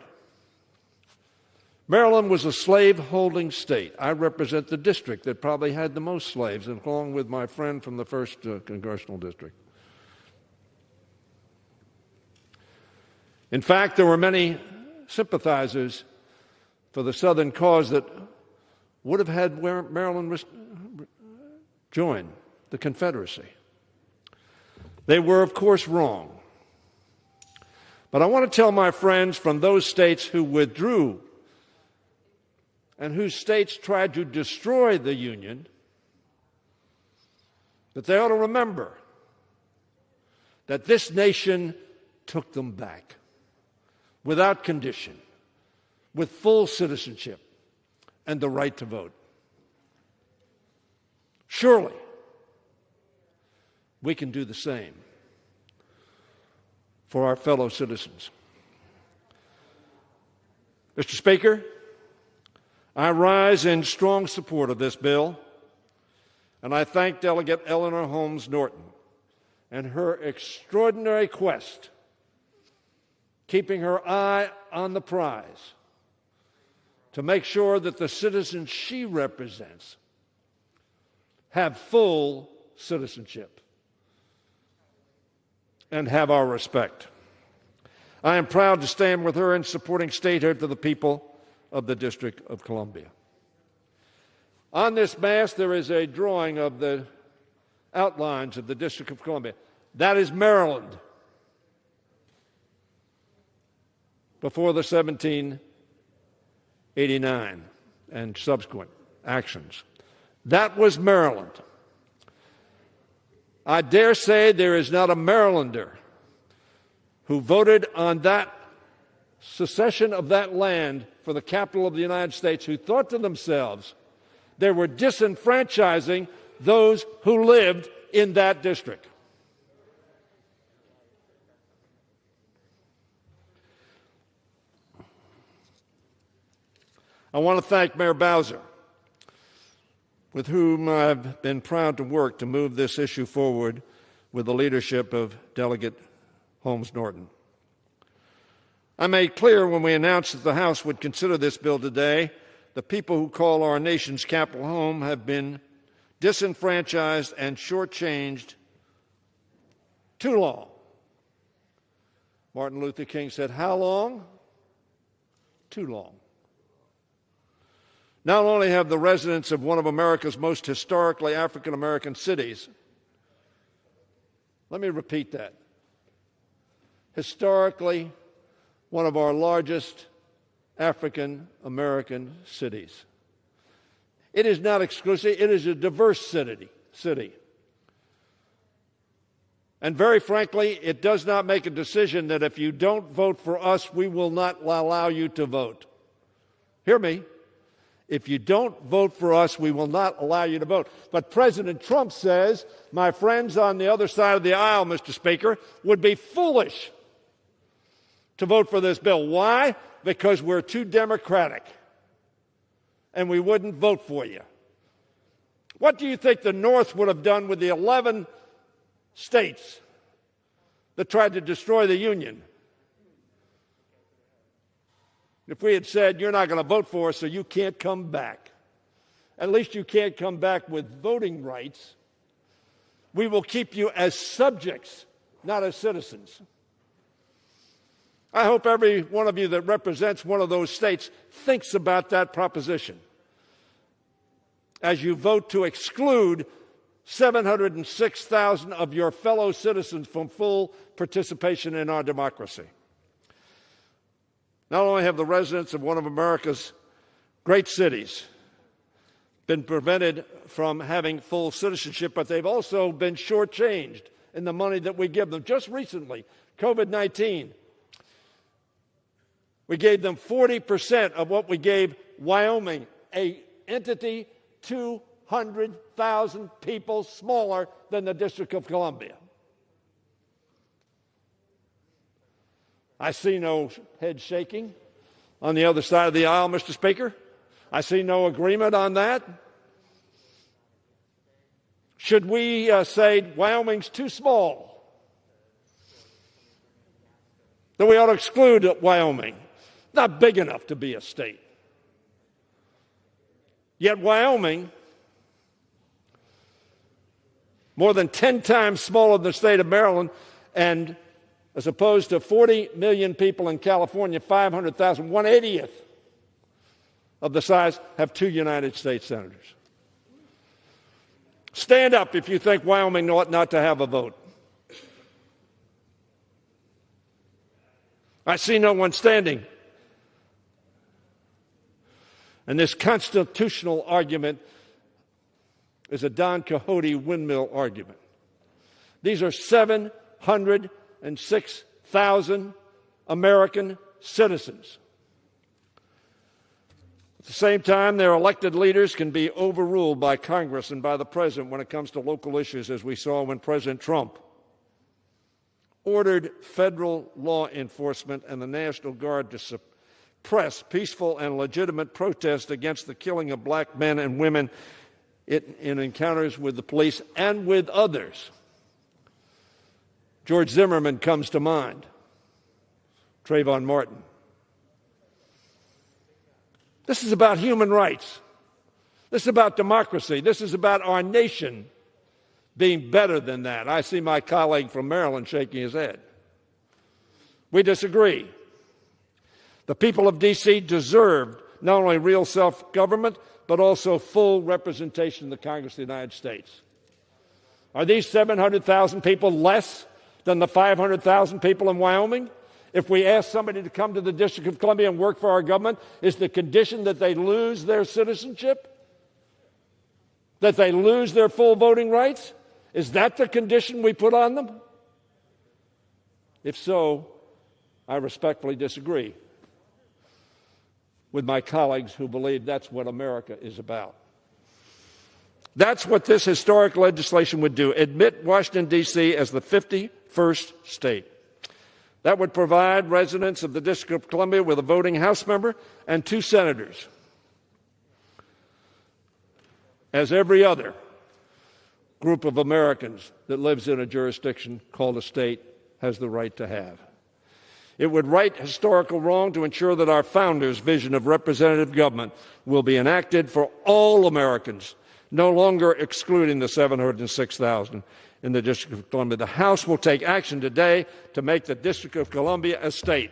Maryland was a slave-holding state. I represent the district that probably had the most slaves, along with my friend from the 1st Congressional District. In fact, there were many sympathizers for the Southern cause that would have had Maryland join the Confederacy. They were, of course, wrong. But I want to tell my friends from those states who withdrew and whose states tried to destroy the Union that they ought to remember that this nation took them back without condition, with full citizenship and the right to vote. Surely, we can do the same for our fellow citizens. Mr. Speaker, I rise in strong support of this bill, and I thank Delegate Eleanor Holmes Norton and her extraordinary quest, keeping her eye on the prize to make sure that the citizens she represents have full citizenship and have our respect. I am proud to stand with her in supporting statehood for the people of the District of Columbia. On this mast, there is a drawing of the outlines of the District of Columbia. That is Maryland before the 1789 and subsequent actions. That was Maryland. I dare say there is not a Marylander who voted on that secession of that land for the capital of the United States who thought to themselves they were disenfranchising those who lived in that district. I want to thank Mayor Bowser, with whom I've been proud to work to move this issue forward with the leadership of Delegate Holmes Norton. I made clear when we announced that the House would consider this bill today, the people who call our nation's capital home have been disenfranchised and shortchanged too long. Martin Luther King said, how long? Too long. Not only have the residents of one of America's most historically African-American cities, let me repeat that, historically one of our largest African-American cities. It is not exclusive, it is a diverse city. And very frankly, it does not make a decision that if you don't vote for us, we will not allow you to vote. Hear me. If you don't vote for us, we will not allow you to vote. But President Trump says, my friends on the other side of the aisle, Mr. Speaker, would be foolish to vote for this bill. Why? Because we're too democratic and we wouldn't vote for you. What do you think the North would have done with the 11 states that tried to destroy the Union. If we had said, you're not going to vote for us, so you can't come back, at least you can't come back with voting rights, we will keep you as subjects, not as citizens. I hope every one of you that represents one of those states thinks about that proposition as you vote to exclude 706,000 of your fellow citizens from full participation in our democracy. Not only have the residents of one of America's great cities been prevented from having full citizenship, but they've also been shortchanged in the money that we give them. Just recently, COVID-19, we gave them 40% of what we gave Wyoming, an entity 200,000 people smaller than the District of Columbia. I see no head shaking on the other side of the aisle, Mr. Speaker. I see no agreement on that. Should we say Wyoming's too small, that we ought to exclude Wyoming? Not big enough to be a state. Yet Wyoming, more than 10 times smaller than the state of Maryland, and as opposed to 40 million people in California, 500,000, 1/80th of the size, have 2 United States senators. Stand up if you think Wyoming ought not to have a vote. I see no one standing. And this constitutional argument is a Don Quixote windmill argument. These are 706,000 American citizens. At the same time, their elected leaders can be overruled by Congress and by the President when it comes to local issues, as we saw when President Trump ordered federal law enforcement and the National Guard to suppress peaceful and legitimate protest against the killing of black men and women in encounters with the police and with others. George Zimmerman comes to mind. Trayvon Martin. This is about human rights. This is about democracy. This is about our nation being better than that. I see my colleague from Maryland shaking his head. We disagree. The people of D.C. deserved not only real self-government, but also full representation in the Congress of the United States. Are these 700,000 people less than the 500,000 people in Wyoming? If we ask somebody to come to the District of Columbia and work for our government, is the condition that they lose their citizenship? That they lose their full voting rights? Is that the condition we put on them? If so, I respectfully disagree with my colleagues who believe that's what America is about. That's what this historic legislation would do, admit Washington, D.C. as the 51st state. That would provide residents of the District of Columbia with a voting House member and 2 senators, as every other group of Americans that lives in a jurisdiction called a state has the right to have. It would right historical wrong to ensure that our founders' vision of representative government will be enacted for all Americans, no longer excluding the 706,000 in the District of Columbia. The House will take action today to make the District of Columbia a state.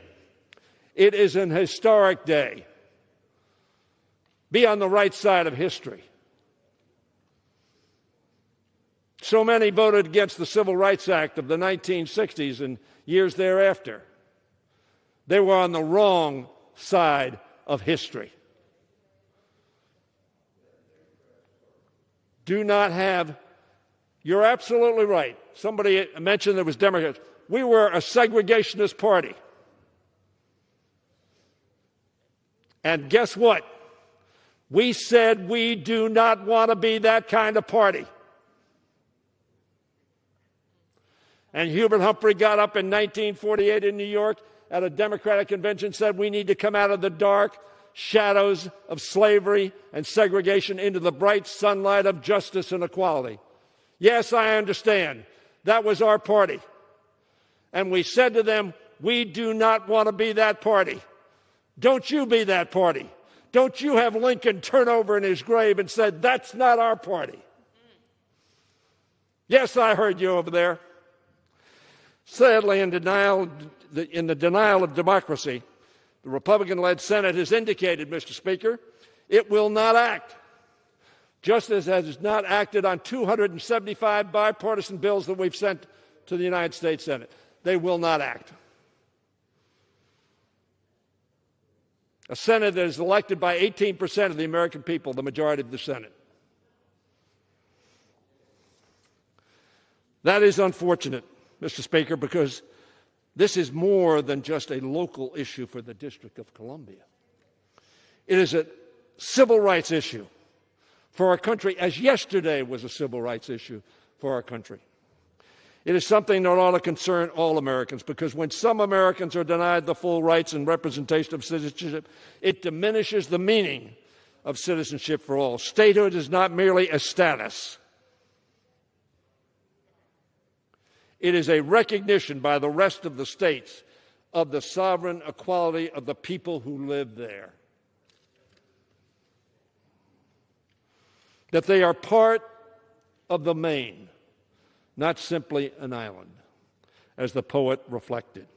It is an historic day. Be on the right side of history. So many voted against the Civil Rights Act of the 1960s and years thereafter. They were on the wrong side of history. Do not have, you're absolutely right. Somebody mentioned there was Democrats. We were a segregationist party. And guess what? We said we do not want to be that kind of party. And Hubert Humphrey got up in 1948 in New York at a Democratic convention, said we need to come out of the dark shadows of slavery and segregation into the bright sunlight of justice and equality. Yes, I understand. That was our party. And we said to them, we do not want to be that party. Don't you be that party. Don't you have Lincoln turn over in his grave and said, that's not our party. Yes, I heard you over there. Sadly, in the denial of democracy, the Republican-led Senate has indicated, Mr. Speaker, it will not act, just as it has not acted on 275 bipartisan bills that we've sent to the United States Senate. They will not act. A Senate that is elected by 18% of the American people, the majority of the Senate. That is unfortunate, Mr. Speaker, because this is more than just a local issue for the District of Columbia. It is a civil rights issue for our country, as yesterday was a civil rights issue for our country. It is something that ought to concern all Americans, because when some Americans are denied the full rights and representation of citizenship, it diminishes the meaning of citizenship for all. Statehood is not merely a status. It is a recognition by the rest of the states of the sovereign equality of the people who live there. That they are part of the main, not simply an island, as the poet reflected.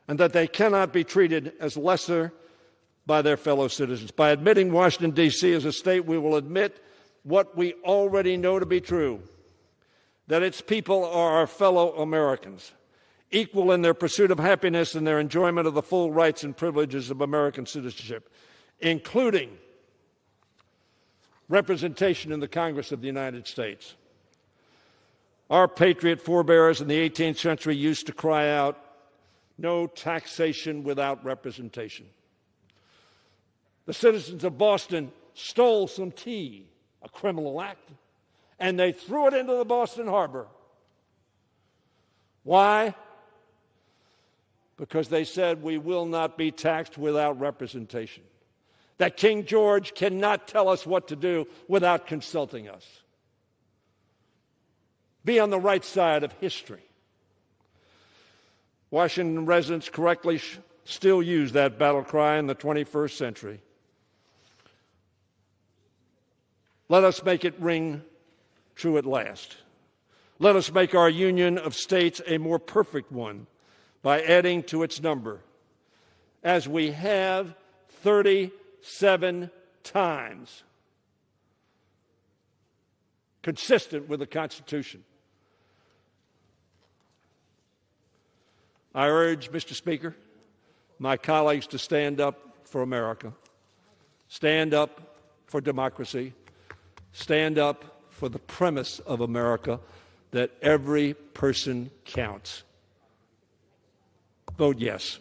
And that they cannot be treated as lesser by their fellow citizens. By admitting Washington, D.C. as a state, we will admit what we already know to be true, that its people are our fellow Americans, equal in their pursuit of happiness and their enjoyment of the full rights and privileges of American citizenship, including representation in the Congress of the United States. Our patriot forebears in the 18th century used to cry out, no taxation without representation. The citizens of Boston stole some tea, a criminal act, and they threw it into the Boston Harbor. Why? Because they said we will not be taxed without representation. That King George cannot tell us what to do without consulting us. Be on the right side of history. Washington residents correctly still use that battle cry in the 21st century. Let us make it ring true at last. Let us make our union of states a more perfect one by adding to its number, as we have 37 times, consistent with the Constitution. I urge, Mr. Speaker, my colleagues to stand up for America, stand up for democracy, stand up for the premise of America that every person counts. Vote yes.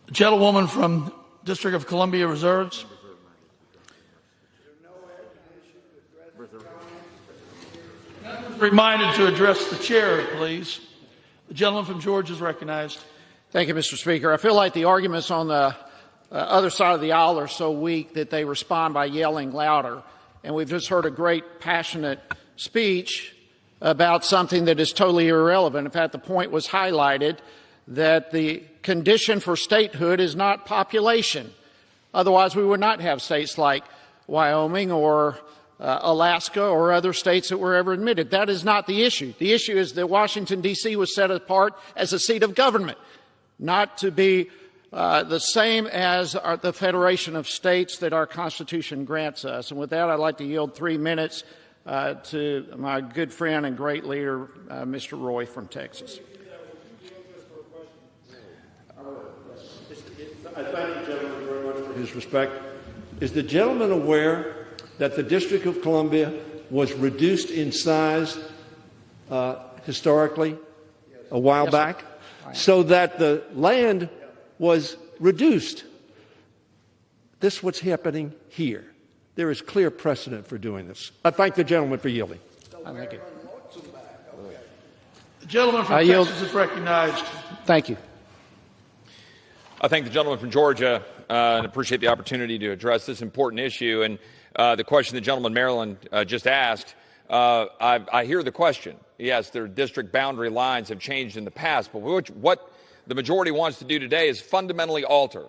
The gentlewoman from District of Columbia reserves. Reminded to address the chair, please. The gentleman from Georgia is recognized. Thank you, Mr. Speaker. I feel like the arguments on the other side of the aisle are so weak that they respond by yelling louder. And we've just heard a great, passionate speech about something that is totally irrelevant. In fact, the point was highlighted that the condition for statehood is not population. Otherwise, we would not have states like Wyoming or Alaska or other states that were ever admitted. That is not the issue. The issue is that Washington, D.C. was set apart as a seat of government, not to be the same as the Federation of States that our Constitution grants us. And with that, I'd like to yield 3 minutes to my good friend and great leader, Mr. Roy from Texas. I thank the gentleman very much for his respect. Is the gentleman aware that the District of Columbia was reduced in size historically a while back, so that the land was reduced? This is what's happening here. There is clear precedent for doing this. I thank the gentleman for yielding. Thank you. The gentleman from Texas is recognized. Thank you. I thank the gentleman from Georgia and appreciate the opportunity to address this important issue. And the question the gentleman from Maryland just asked I hear the question. Yes, their district boundary lines have changed in the past, but what the majority wants to do today is fundamentally alter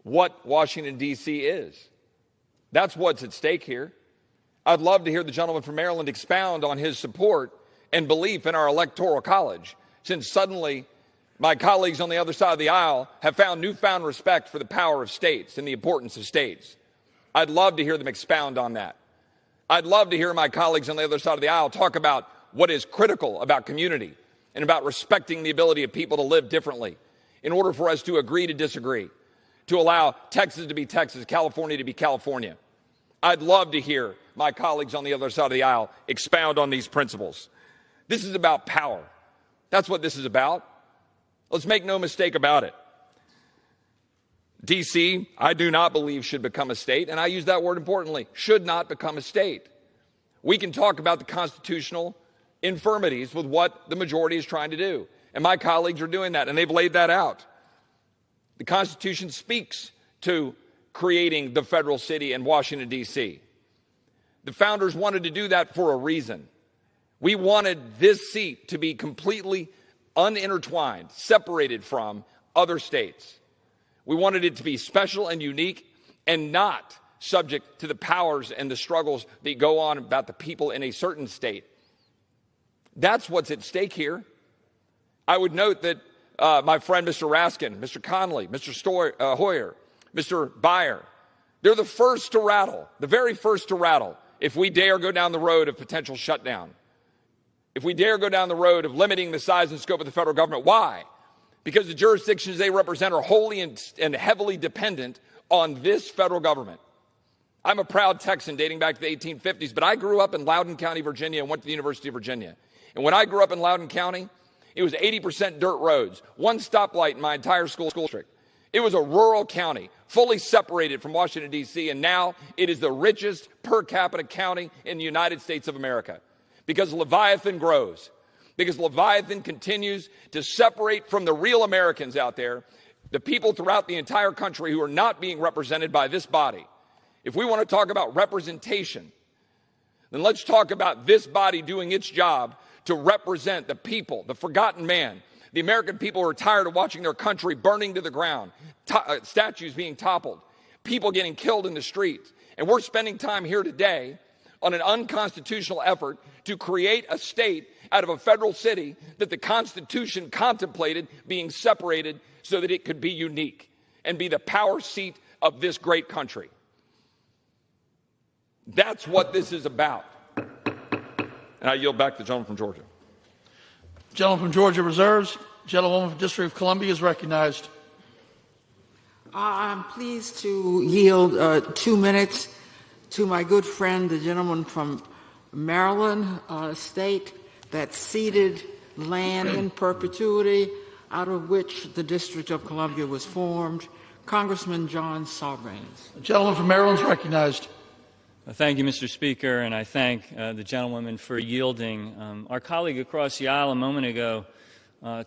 what Washington, D.C. is. That's what's at stake here. I'd love to hear the gentleman from Maryland expound on his support and belief in our electoral college, since suddenly my colleagues on the other side of the aisle have found newfound respect for the power of states and the importance of states. I'd love to hear them expound on that. I'd love to hear my colleagues on the other side of the aisle talk about what is critical about community and about respecting the ability of people to live differently in order for us to agree to disagree, to allow Texas to be Texas, California to be California. I'd love to hear my colleagues on the other side of the aisle expound on these principles. This is about power. That's what this is about. Let's make no mistake about it. D.C., I do not believe should become a state, and I use that word importantly, should not become a state. We can talk about the constitutional infirmities with what the majority is trying to do, and my colleagues are doing that, and they've laid that out. The Constitution speaks to creating the federal city in Washington, D.C. The founders wanted to do that for a reason. We wanted this seat to be completely unintertwined, separated from other states. We wanted it to be special and unique and not subject to the powers and the struggles that go on about the people in a certain state. That's what's at stake here. I would note that my friend Mr. Raskin, Mr. Conley, Mr. Hoyer, Mr. Beyer, they're the first to rattle, the very first to rattle, if we dare go down the road of potential shutdown, if we dare go down the road of limiting the size and scope of the federal government. Why? Because the jurisdictions they represent are wholly and heavily dependent on this federal government. I'm a proud Texan dating back to the 1850s, but I grew up in Loudoun County, Virginia, and went to the University of Virginia. And when I grew up in Loudoun County, it was 80% dirt roads, one stoplight in my entire school district. It was a rural county, fully separated from Washington, D.C., and now it is the richest per capita county in the United States of America. Because Leviathan grows, because Leviathan continues to separate from the real Americans out there, the people throughout the entire country who are not being represented by this body. If we want to talk about representation, then let's talk about this body doing its job to represent the people, the forgotten man. The American people are tired of watching their country burning to the ground, statues being toppled, people getting killed in the streets. And we're spending time here today on an unconstitutional effort to create a state out of a federal city that the Constitution contemplated being separated so that it could be unique and be the power seat of this great country. That's what this is about. And I yield back to the gentleman from Georgia. Gentleman from Georgia reserves. Gentlewoman from District of Columbia is recognized. I'm pleased to yield 2 minutes to my good friend, the gentleman from Maryland, state that ceded land in perpetuity out of which the District of Columbia was formed, Congressman John Sarbanes. The gentleman from Maryland is recognized. Thank you, Mr. Speaker, and I thank the gentlewoman for yielding. Our colleague across the aisle a moment ago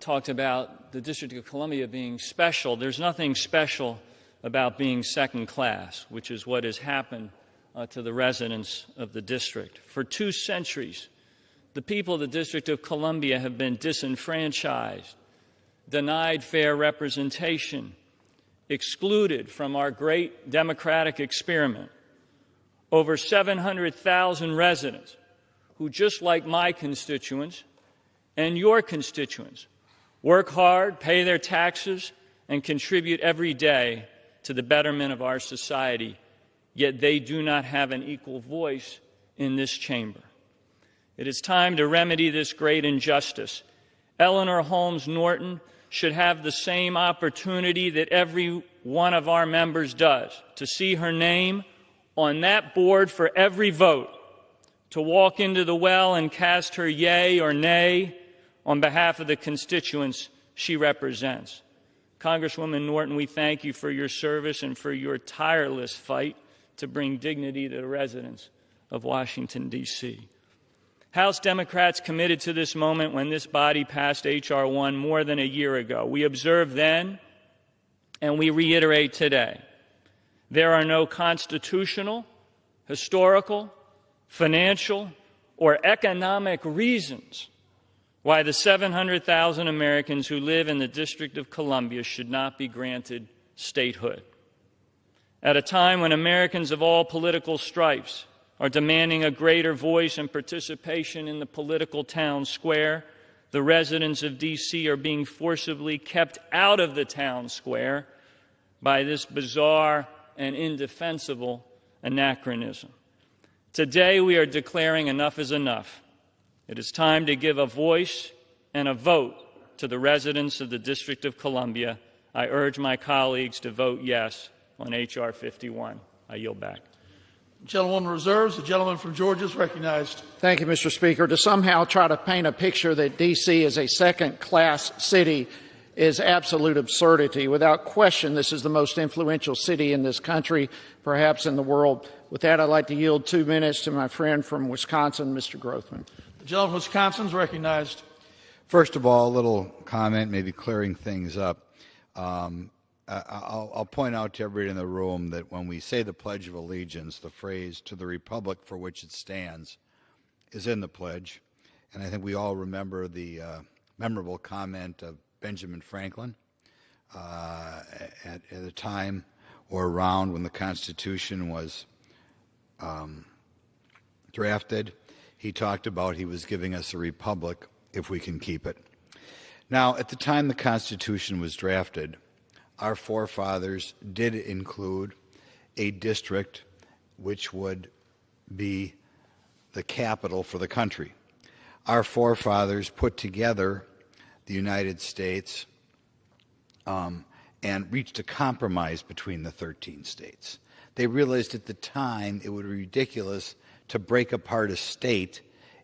talked about the District of Columbia being special. There's nothing special about being second class, which is what has happened to the residents of the district. For 2 centuries, the people of the District of Columbia have been disenfranchised, denied fair representation, excluded from our great democratic experiment. Over 700,000 residents who, just like my constituents and your constituents, work hard, pay their taxes, and contribute every day to the betterment of our society, yet they do not have an equal voice in this chamber. It is time to remedy this great injustice. Eleanor Holmes Norton should have the same opportunity that every one of our members does, to see her name on that board for every vote, to walk into the well and cast her yea or nay on behalf of the constituents she represents. Congresswoman Norton, we thank you for your service and for your tireless fight to bring dignity to the residents of Washington, D.C. House Democrats committed to this moment when this body passed H.R. 1 more than a year ago. We observed then, and we reiterate today, there are no constitutional, historical, financial, or economic reasons why the 700,000 Americans who live in the District of Columbia should not be granted statehood. At a time when Americans of all political stripes are demanding a greater voice and participation in the political town square, the residents of D.C. are being forcibly kept out of the town square by this bizarre and indefensible anachronism. Today we are declaring enough is enough. It is time to give a voice and a vote to the residents of the District of Columbia. I urge my colleagues to vote yes on H.R. 51. I yield back. Gentlewoman reserves. The gentleman from Georgia is recognized. Thank you, Mr. Speaker. To somehow try to paint a picture that D.C. is a second-class city is absolute absurdity. Without question, this is the most influential city in this country, perhaps in the world. With that, I'd like to yield 2 minutes to my friend from Wisconsin, Mr. Grothman. The gentleman from Wisconsin is recognized. First of all, a little comment, maybe clearing things up. I'll point out to everybody in the room that when we say the Pledge of Allegiance, the phrase "to the Republic for which it stands" is in the pledge. And I think we all remember the memorable comment of Benjamin Franklin at a time or around when the Constitution was drafted. He talked about he was giving us a republic if we can keep it. Now, at the time the Constitution was drafted, our forefathers did include a district which would be the capital for the country. Our forefathers put together the United States and reached a compromise between the 13 states. They realized at the time it would be ridiculous to break apart a state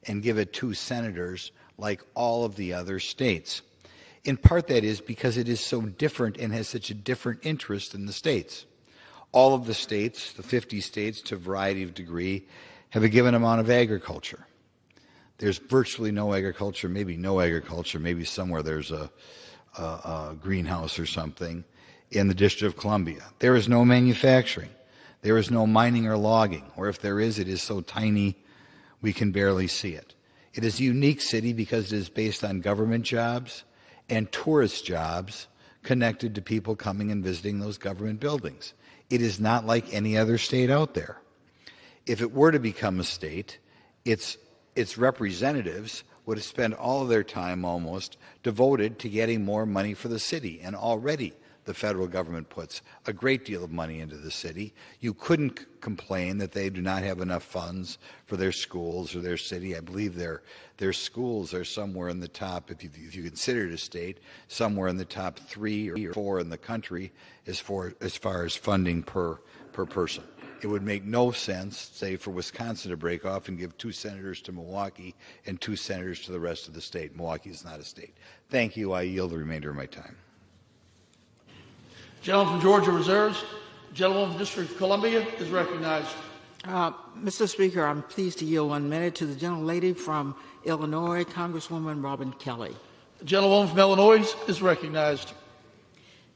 and give it 2 senators like all of the other states. In part, that is because it is so different and has such a different interest in the states. All of the states, the 50 states to a variety of degree, have a given amount of agriculture. There's virtually no agriculture, maybe no agriculture, maybe somewhere there's a greenhouse or something in the District of Columbia. There is no manufacturing. There is no mining or logging, or if there is, it is so tiny we can barely see it. It is a unique city because it is based on government jobs and tourist jobs connected to people coming and visiting those government buildings. It is not like any other state out there. If it were to become a state, its representatives would spend all of their time almost devoted to getting more money for the city, and already the federal government puts a great deal of money into the city. You couldn't complain that they do not have enough funds for their schools or their city. I believe their schools are somewhere in the top, if you consider it a state, somewhere in the top 3 or 4 in the country as far as funding per person. It would make no sense, say, for Wisconsin to break off and give 2 senators to Milwaukee and 2 senators to the rest of the state. Milwaukee is not a state. Thank you. I yield the remainder of my time. Gentleman from Georgia reserves. Gentleman from the District of Columbia is recognized. Mr. Speaker, I'm pleased to yield 1 minute to the gentlelady from Illinois, Congresswoman Robin Kelly. The gentlewoman from Illinois is recognized.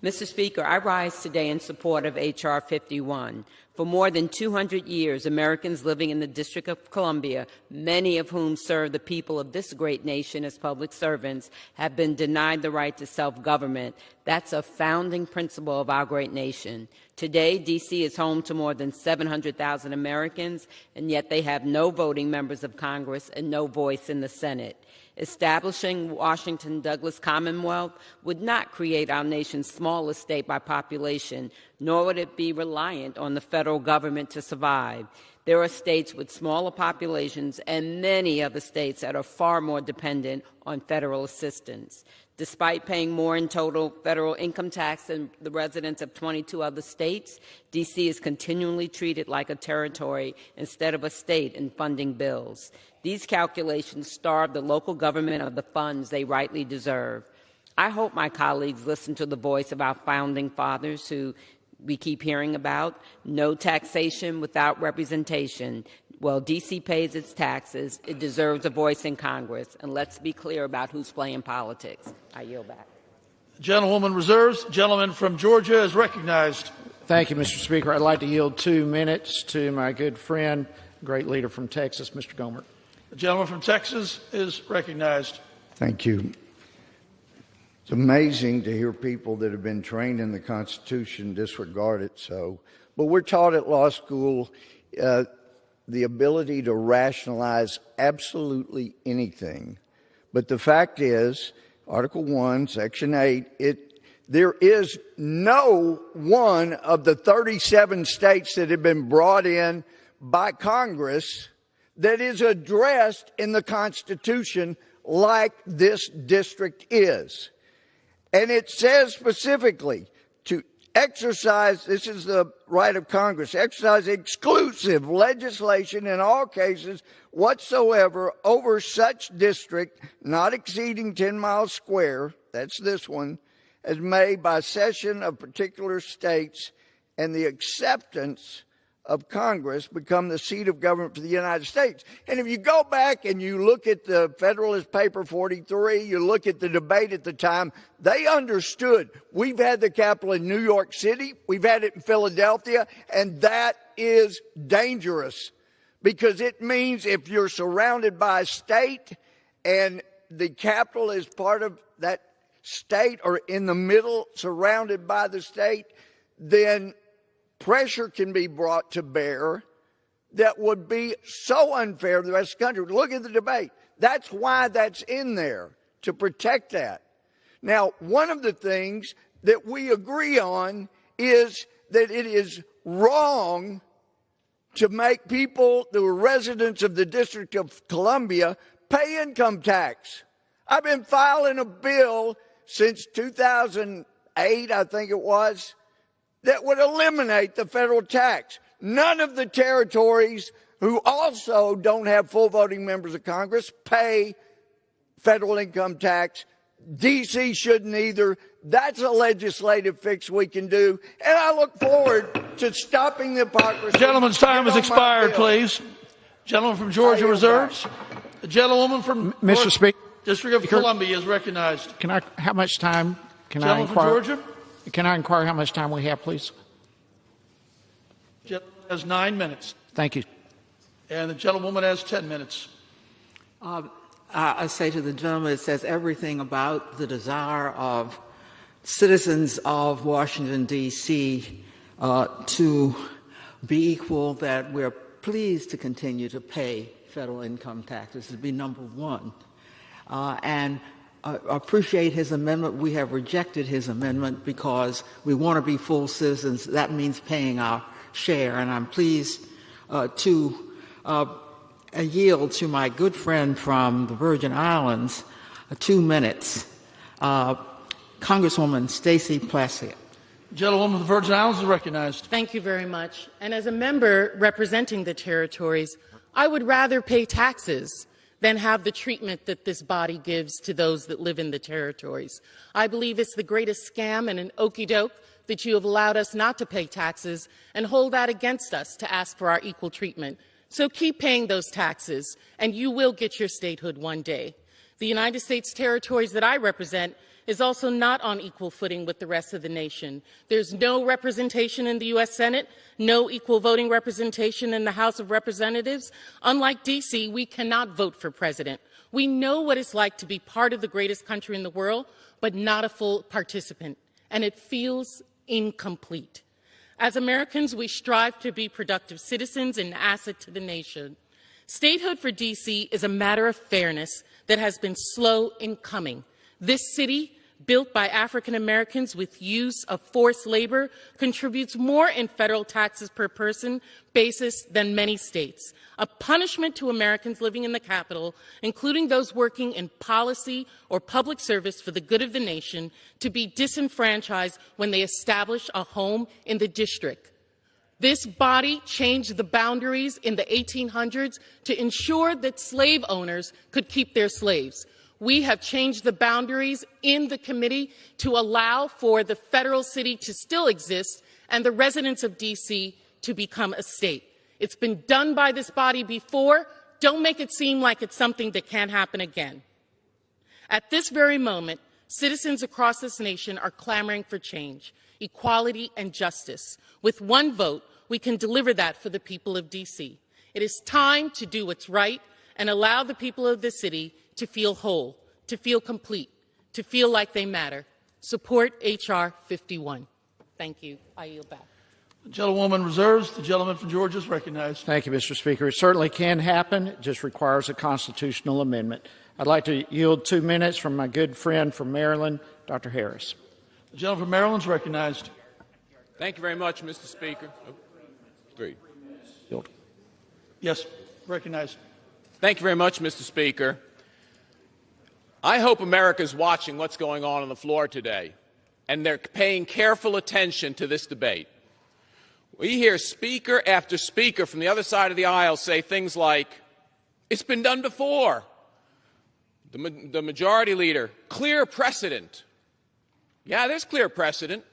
Mr. Speaker, I rise today in support of H.R. 51. For more than 200 years, Americans living in the District of Columbia, many of whom serve the people of this great nation as public servants, have been denied the right to self-government. That's a founding principle of our great nation. Today, D.C. is home to more than 700,000 Americans, and yet they have no voting members of Congress and no voice in the Senate. Establishing Washington-Douglas Commonwealth would not create our nation's smallest state by population, nor would it be reliant on the federal government to survive. There are states with smaller populations and many other states that are far more dependent on federal assistance. Despite paying more in total federal income tax than the residents of 22 other states, D.C. is continually treated like a territory instead of a state in funding bills. These calculations starve the local government of the funds they rightly deserve. I hope my colleagues listen to the voice of our founding fathers who we keep hearing about. No taxation without representation. Well, D.C. pays its taxes. It deserves a voice in Congress. And let's be clear about who's playing politics. I yield back. Gentlewoman reserves. Gentleman from Georgia is recognized. Thank you, Mr. Speaker. I'd like to yield 2 minutes to my good friend, great leader from Texas, Mr. Gohmert. The gentleman from Texas is recognized. Thank you. It's amazing to hear people that have been trained in the Constitution disregard it so. But we're taught at law school the ability to rationalize absolutely anything. But the fact is, Article 1, Section 8, there is no one of the 37 states that have been brought in by Congress that is addressed in the Constitution like this district is. And it says specifically to exercise, this is the right of Congress, exercise exclusive legislation in all cases whatsoever over such district not exceeding 10 miles square, that's this one, as made by session of particular states and the acceptance of Congress become the seat of government for the United States. And if you go back and you look at the Federalist Paper 43, you look at the debate at the time, they understood we've had the capital in New York City, we've had it in Philadelphia, and that is dangerous because it means if you're surrounded by a state and the capital is part of that state or in the middle surrounded by the state, then pressure can be brought to bear that would be so unfair to the rest of the country. Look at the debate. That's why that's in there, to protect that. Now, one of the things that we agree on is that it is wrong to make people who are residents of the District of Columbia pay income tax. I've been filing a bill since 2008, I think it was, that would eliminate the federal tax. None of the territories who also don't have full voting members of Congress pay federal income tax. D.C. shouldn't either. That's a legislative fix we can do. And I look forward to stopping the hypocrisy. Gentleman's time has expired, please. Gentleman from Georgia reserves. The gentlewoman from Mr. Speaker, District of Columbia is recognized. How much time can I Gentleman from inquire? Georgia. Can I inquire how much time we have, please? Gentleman has 9 minutes. Thank you. And the gentlewoman has 10 minutes. I say to the gentleman, it says everything about the desire of citizens of Washington, D.C. To be equal, that we're pleased to continue to pay federal income taxes, to be number one. And appreciate his amendment. We have rejected his amendment because we want to be full citizens. That means paying our share. And I'm pleased to yield to my good friend from the Virgin Islands 2 minutes, Congresswoman Stacey Plaskett. Gentlewoman of the Virgin Islands is recognized. Thank you very much. And as a member representing the territories, I would rather pay taxes than have the treatment that this body gives to those that live in the territories. I believe it's the greatest scam and an okey-doke that you have allowed us not to pay taxes and hold that against us to ask for our equal treatment. So keep paying those taxes, and you will get your statehood one day. The United States territories that I represent is also not on equal footing with the rest of the nation. There's no representation in the U.S. Senate, no equal voting representation in the House of Representatives. Unlike D.C., we cannot vote for president. We know what it's like to be part of the greatest country in the world, but not a full participant, and it feels incomplete. As Americans, we strive to be productive citizens and an asset to the nation. Statehood for D.C. is a matter of fairness that has been slow in coming. This city, built by African Americans with use of forced labor, contributes more in federal taxes per person basis than many states, a punishment to Americans living in the capital, including those working in policy or public service for the good of the nation, to be disenfranchised when they establish a home in the district. This body changed the boundaries in the 1800s to ensure that slave owners could keep their slaves. We have changed the boundaries in the committee to allow for the federal city to still exist and the residents of D.C. to become a state. It's been done by this body before. Don't make it seem like it's something that can't happen again. At this very moment, citizens across this nation are clamoring for change, equality, and justice. With one vote, we can deliver that for the people of D.C. It is time to do what's right and allow the people of this city to feel whole, to feel complete, to feel like they matter. Support H.R. 51. Thank you. I yield back. The gentlewoman reserves. The gentleman from Georgia is recognized. Thank you, Mr. Speaker. It certainly can happen. It just requires a constitutional amendment. I'd like to yield 2 minutes from my good friend from Maryland, Dr. Harris. The gentleman from Maryland is recognized. Thank you very much, Mr. Speaker. Agreed. Yes, recognized. Thank you very much, Mr. Speaker. I hope America is watching what's going on the floor today, and they're paying careful attention to this debate. We hear speaker after speaker from the other side of the aisle say things like, it's been done before. The majority leader, clear precedent. Yeah, there's clear precedent.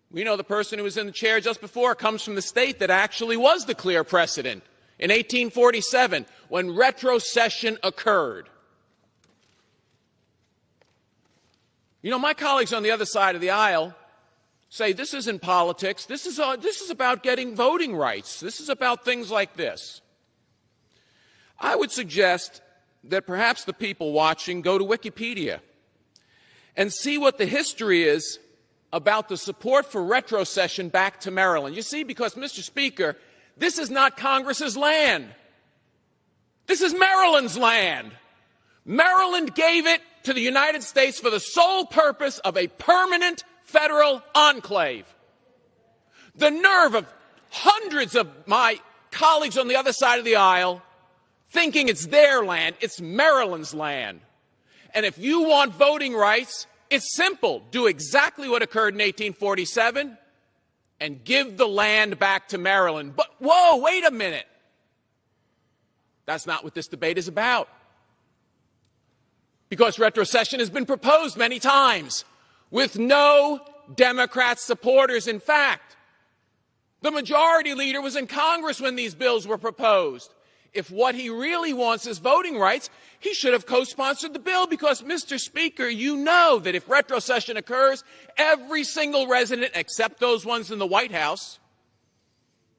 We know the person who was in the chair just before comes from the state that actually was the clear precedent in 1847 when retrocession occurred. You know, my colleagues on the other side of the aisle say this isn't politics. This is about getting voting rights. This is about things like this. I would suggest that perhaps the people watching go to Wikipedia and see what the history is about the support for retrocession back to Maryland. You see, because, Mr. Speaker, this is not Congress's land. This is Maryland's land. Maryland gave it to the United States for the sole purpose of a permanent federal enclave. The nerve of hundreds of my colleagues on the other side of the aisle thinking it's their land, it's Maryland's land. And if you want voting rights, it's simple. Do exactly what occurred in 1847 and give the land back to Maryland. But, whoa, wait a minute. That's not what this debate is about. Because retrocession has been proposed many times with no Democrat supporters. In fact, the majority leader was in Congress when these bills were proposed. If what he really wants is voting rights, he should have co-sponsored the bill because, Mr. Speaker, you know that if retrocession occurs, every single resident, except those ones in the White House,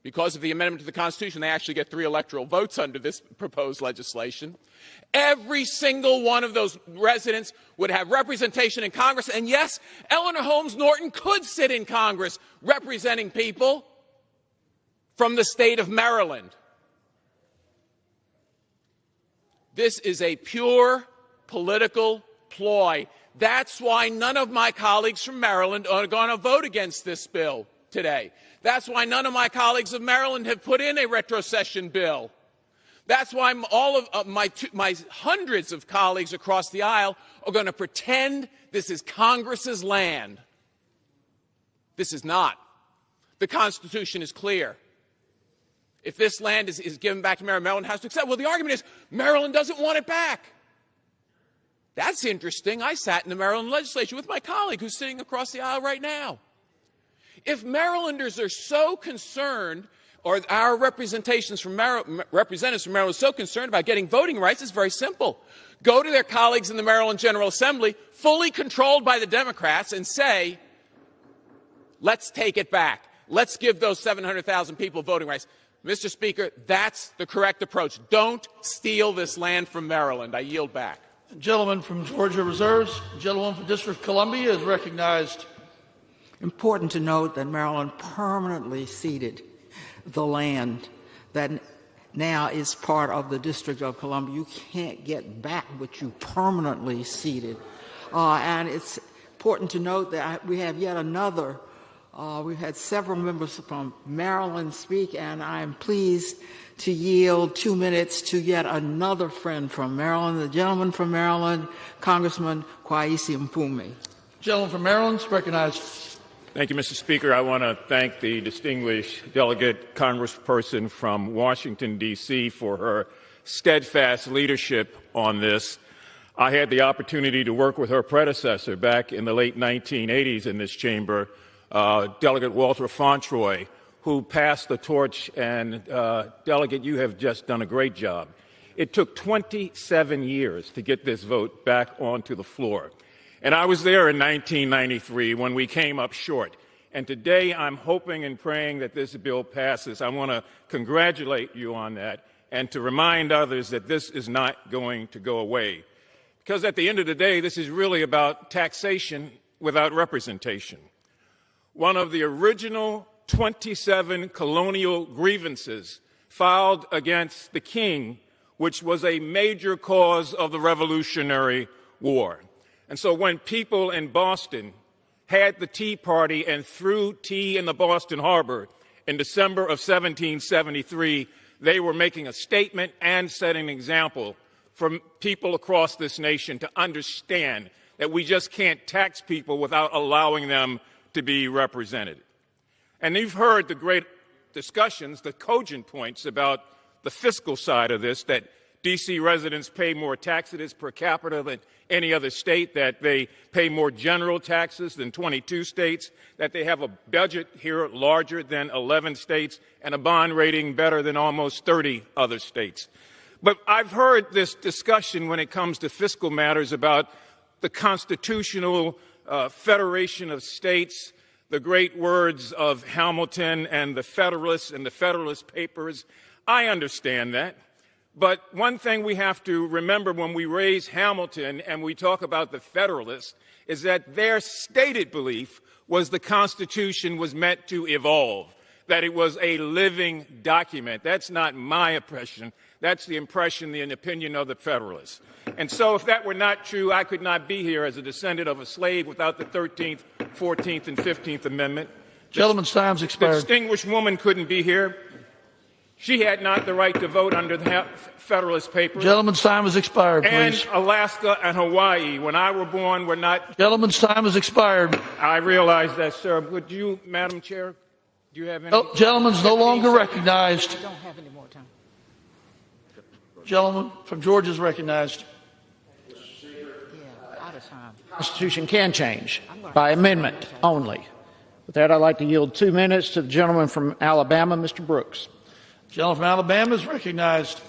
because of the amendment to the Constitution, they actually get 3 electoral votes under this proposed legislation. Every single one of those residents would have representation in Congress. And yes, Eleanor Holmes Norton could sit in Congress representing people from the state of Maryland. This is a pure political ploy. That's why none of my colleagues from Maryland are going to vote against this bill today. That's why none of my colleagues of Maryland have put in a retrocession bill. That's why all of my hundreds of colleagues across the aisle are going to pretend this is Congress's land. This is not. The Constitution is clear. If this land is given back to Maryland, Maryland has to accept. Well, the argument is Maryland doesn't want it back. That's interesting. I sat in the Maryland legislature with my colleague who's sitting across the aisle right now. If Marylanders are so concerned, or our representatives from Maryland are so concerned about getting voting rights, it's very simple. Go to their colleagues in the Maryland General Assembly, fully controlled by the Democrats, and say, let's take it back. Let's give those 700,000 people voting rights. Mr. Speaker, that's the correct approach. Don't steal this land from Maryland. I yield back. The gentleman from Georgia reserves. The gentleman from District of Columbia is recognized. Important to note that Maryland permanently ceded the land that now is part of the District of Columbia. You can't get back what you permanently ceded. And it's important to note that we have yet another. We've had several members from Maryland speak, and I am pleased to yield 2 minutes to yet another friend from Maryland, the gentleman from Maryland, Congressman Kweisi Mfume. Gentleman from Maryland is recognized. Thank you, Mr. Speaker. I want to thank the distinguished delegate congressperson from Washington, D.C. for her steadfast leadership on this. I had the opportunity to work with her predecessor back in the late 1980s in this chamber, Delegate Walter Fauntroy, who passed the torch, and Delegate, you have just done a great job. It took 27 years to get this vote back onto the floor. And I was there in 1993 when we came up short. And today I'm hoping and praying that this bill passes. I want to congratulate you on that and to remind others that this is not going to go away. Because at the end of the day, this is really about taxation without representation. One of the original 27 colonial grievances filed against the king, which was a major cause of the Revolutionary War. And so when people in Boston had the Tea Party and threw tea in the Boston Harbor in December of 1773, they were making a statement and setting an example for people across this nation to understand that we just can't tax people without allowing them to be represented. And you've heard the great discussions, the cogent points about the fiscal side of this, that D.C. residents pay more taxes per capita than any other state, that they pay more general taxes than 22 states, that they have a budget here larger than 11 states, and a bond rating better than almost 30 other states. But I've heard this discussion when it comes to fiscal matters about the constitutional federation of states, the great words of Hamilton and the Federalist Papers. I understand that. But one thing we have to remember when we raise Hamilton and we talk about the Federalists is that their stated belief was the Constitution was meant to evolve, that it was a living document. That's not my impression. That's the impression, the opinion of the Federalists. And so if that were not true, I could not be here as a descendant of a slave without the 13th, 14th, and 15th Amendment. Gentleman's time's expired. The distinguished woman couldn't be here. She had not the right to vote under the Federalist Papers. Gentleman's time has expired, please. And Alaska and Hawaii, when I were born, were not. Gentleman's time has expired. I realize that, sir. Would you, Madam Chair, do you have any? Oh, gentleman's no longer recognized. I don't have any more time. Gentleman from Georgia is recognized. Out of time. The Constitution can change by amendment only. With that, I'd like to yield 2 minutes to the gentleman from Alabama, Mr. Brooks. Gentleman from Alabama is recognized.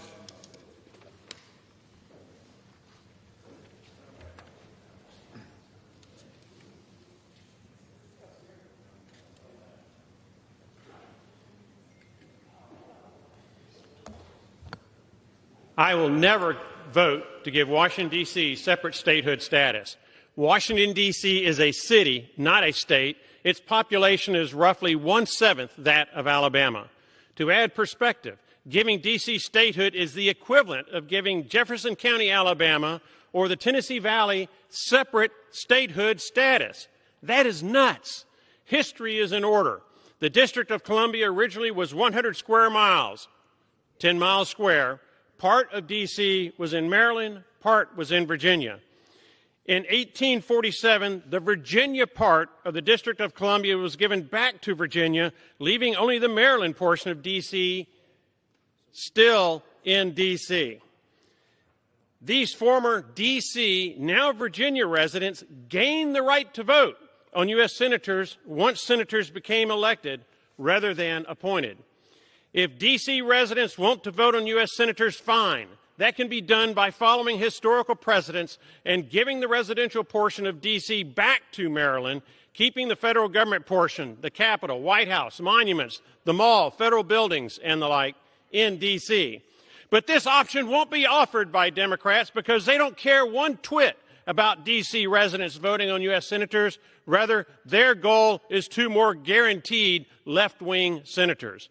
I will never vote to give Washington, D.C. separate statehood status. Washington, D.C. is a city, not a state. Its population is roughly 1/7 that of Alabama. To add perspective, giving D.C. statehood is the equivalent of giving Jefferson County, Alabama, or the Tennessee Valley separate statehood status. That is nuts. History is in order. The District of Columbia originally was 100 square miles, 10 miles square. Part of D.C. was in Maryland, part was in Virginia. In 1847, the Virginia part of the District of Columbia was given back to Virginia, leaving only the Maryland portion of D.C. still in D.C. These former D.C., now Virginia residents gained the right to vote on U.S. senators once senators became elected rather than appointed. If D.C. residents want to vote on U.S. senators, fine. That can be done by following historical precedents and giving the residential portion of D.C. back to Maryland, keeping the federal government portion, the Capitol, White House, monuments, the mall, federal buildings, and the like, in D.C. But this option won't be offered by Democrats because they don't care one twit about D.C. residents voting on U.S. senators. Rather, their goal is 2 more guaranteed left-wing senators.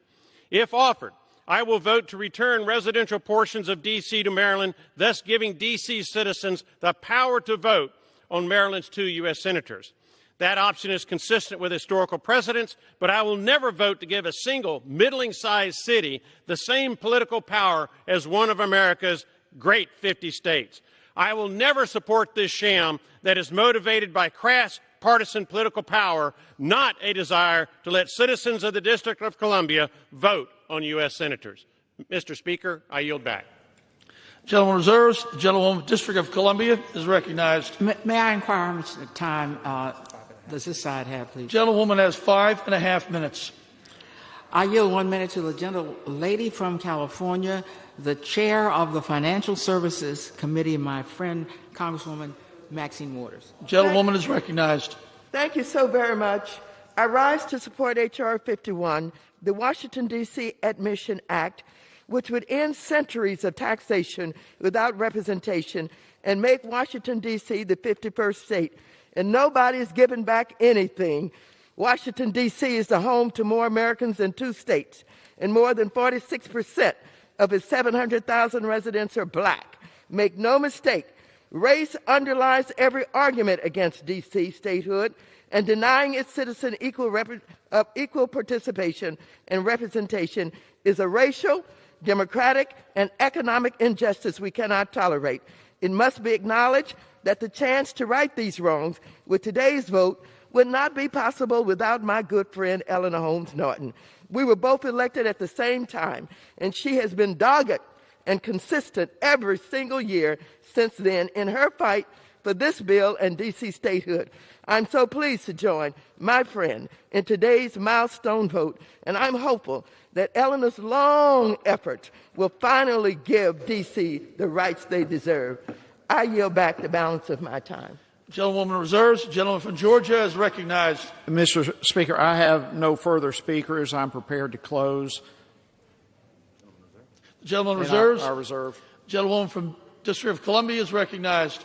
If offered, I will vote to return residential portions of D.C. to Maryland, thus giving D.C. citizens the power to vote on Maryland's 2 U.S. senators. That option is consistent with historical precedents, but I will never vote to give a single middling-sized city the same political power as one of America's great 50 states. I will never support this sham that is motivated by crass partisan political power, not a desire to let citizens of the District of Columbia vote on U.S. senators. Mr. Speaker, I yield back. Gentleman reserves. The gentlewoman, District of Columbia, is recognized. May I inquire how much time does this side have, please? Gentlewoman has 5.5 minutes. I yield 1 minute to the gentlelady from California, the chair of the Financial Services Committee, my friend, Congresswoman Maxine Waters. Gentlewoman is recognized. Thank you so very much. I rise to support H.R. 51, the Washington, D.C. Admission Act, which would end centuries of taxation without representation and make Washington, D.C. the 51st state. And nobody is giving back anything. Washington, D.C. is the home to more Americans than 2 states, and more than 46% of its 700,000 residents are black. Make no mistake, race underlies every argument against D.C. statehood, and denying its citizens equal participation and representation is a racial, democratic, and economic injustice we cannot tolerate. It must be acknowledged that the chance to right these wrongs with today's vote would not be possible without my good friend Eleanor Holmes Norton. We were both elected at the same time, and she has been dogged and consistent every single year since then in her fight for this bill and D.C. statehood. I'm so pleased to join my friend in today's milestone vote, and I'm hopeful that Eleanor's long efforts will finally give D.C. the rights they deserve. I yield back the balance of my time. Gentlewoman reserves. The gentleman from Georgia is recognized. Mr. Speaker, I have no further speakers. I'm prepared to close. The gentleman reserves. I reserve. Gentlewoman from District of Columbia is recognized.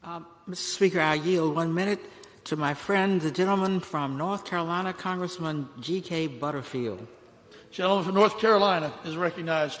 Mr. Speaker, I yield 1 minute to my friend, the gentleman from North Carolina, Congressman G.K. Butterfield. Gentleman from North Carolina is recognized.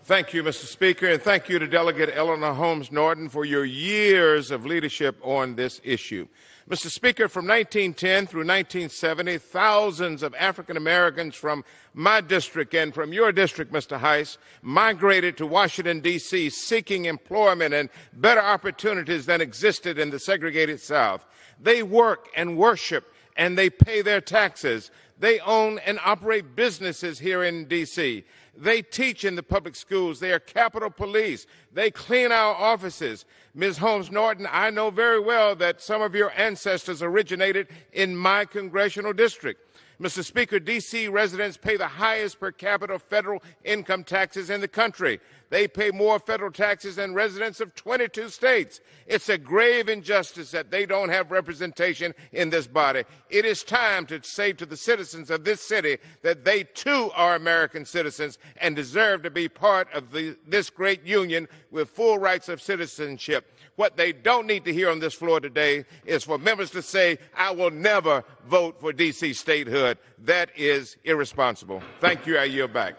Thank you, Mr. Speaker, and thank you to Delegate Eleanor Holmes Norton for your years of leadership on this issue. Mr. Speaker, from 1910 through 1970, thousands of African Americans from my district and from your district, Mr. Heiss, migrated to Washington, D.C., seeking employment and better opportunities than existed in the segregated South. They work and worship, and they pay their taxes. They own and operate businesses here in D.C. They teach in the public schools. They are Capitol Police. They clean our offices. Ms. Holmes Norton, I know very well that some of your ancestors originated in my congressional district. Mr. Speaker, D.C. residents pay the highest per capita federal income taxes in the country. They pay more federal taxes than residents of 22 states. It's a grave injustice that they don't have representation in this body. It is time to say to the citizens of this city that they too are American citizens and deserve to be part of this great union with full rights of citizenship. What they don't need to hear on this floor today is for members to say, I will never vote for D.C. statehood. That is irresponsible. Thank you. I yield back.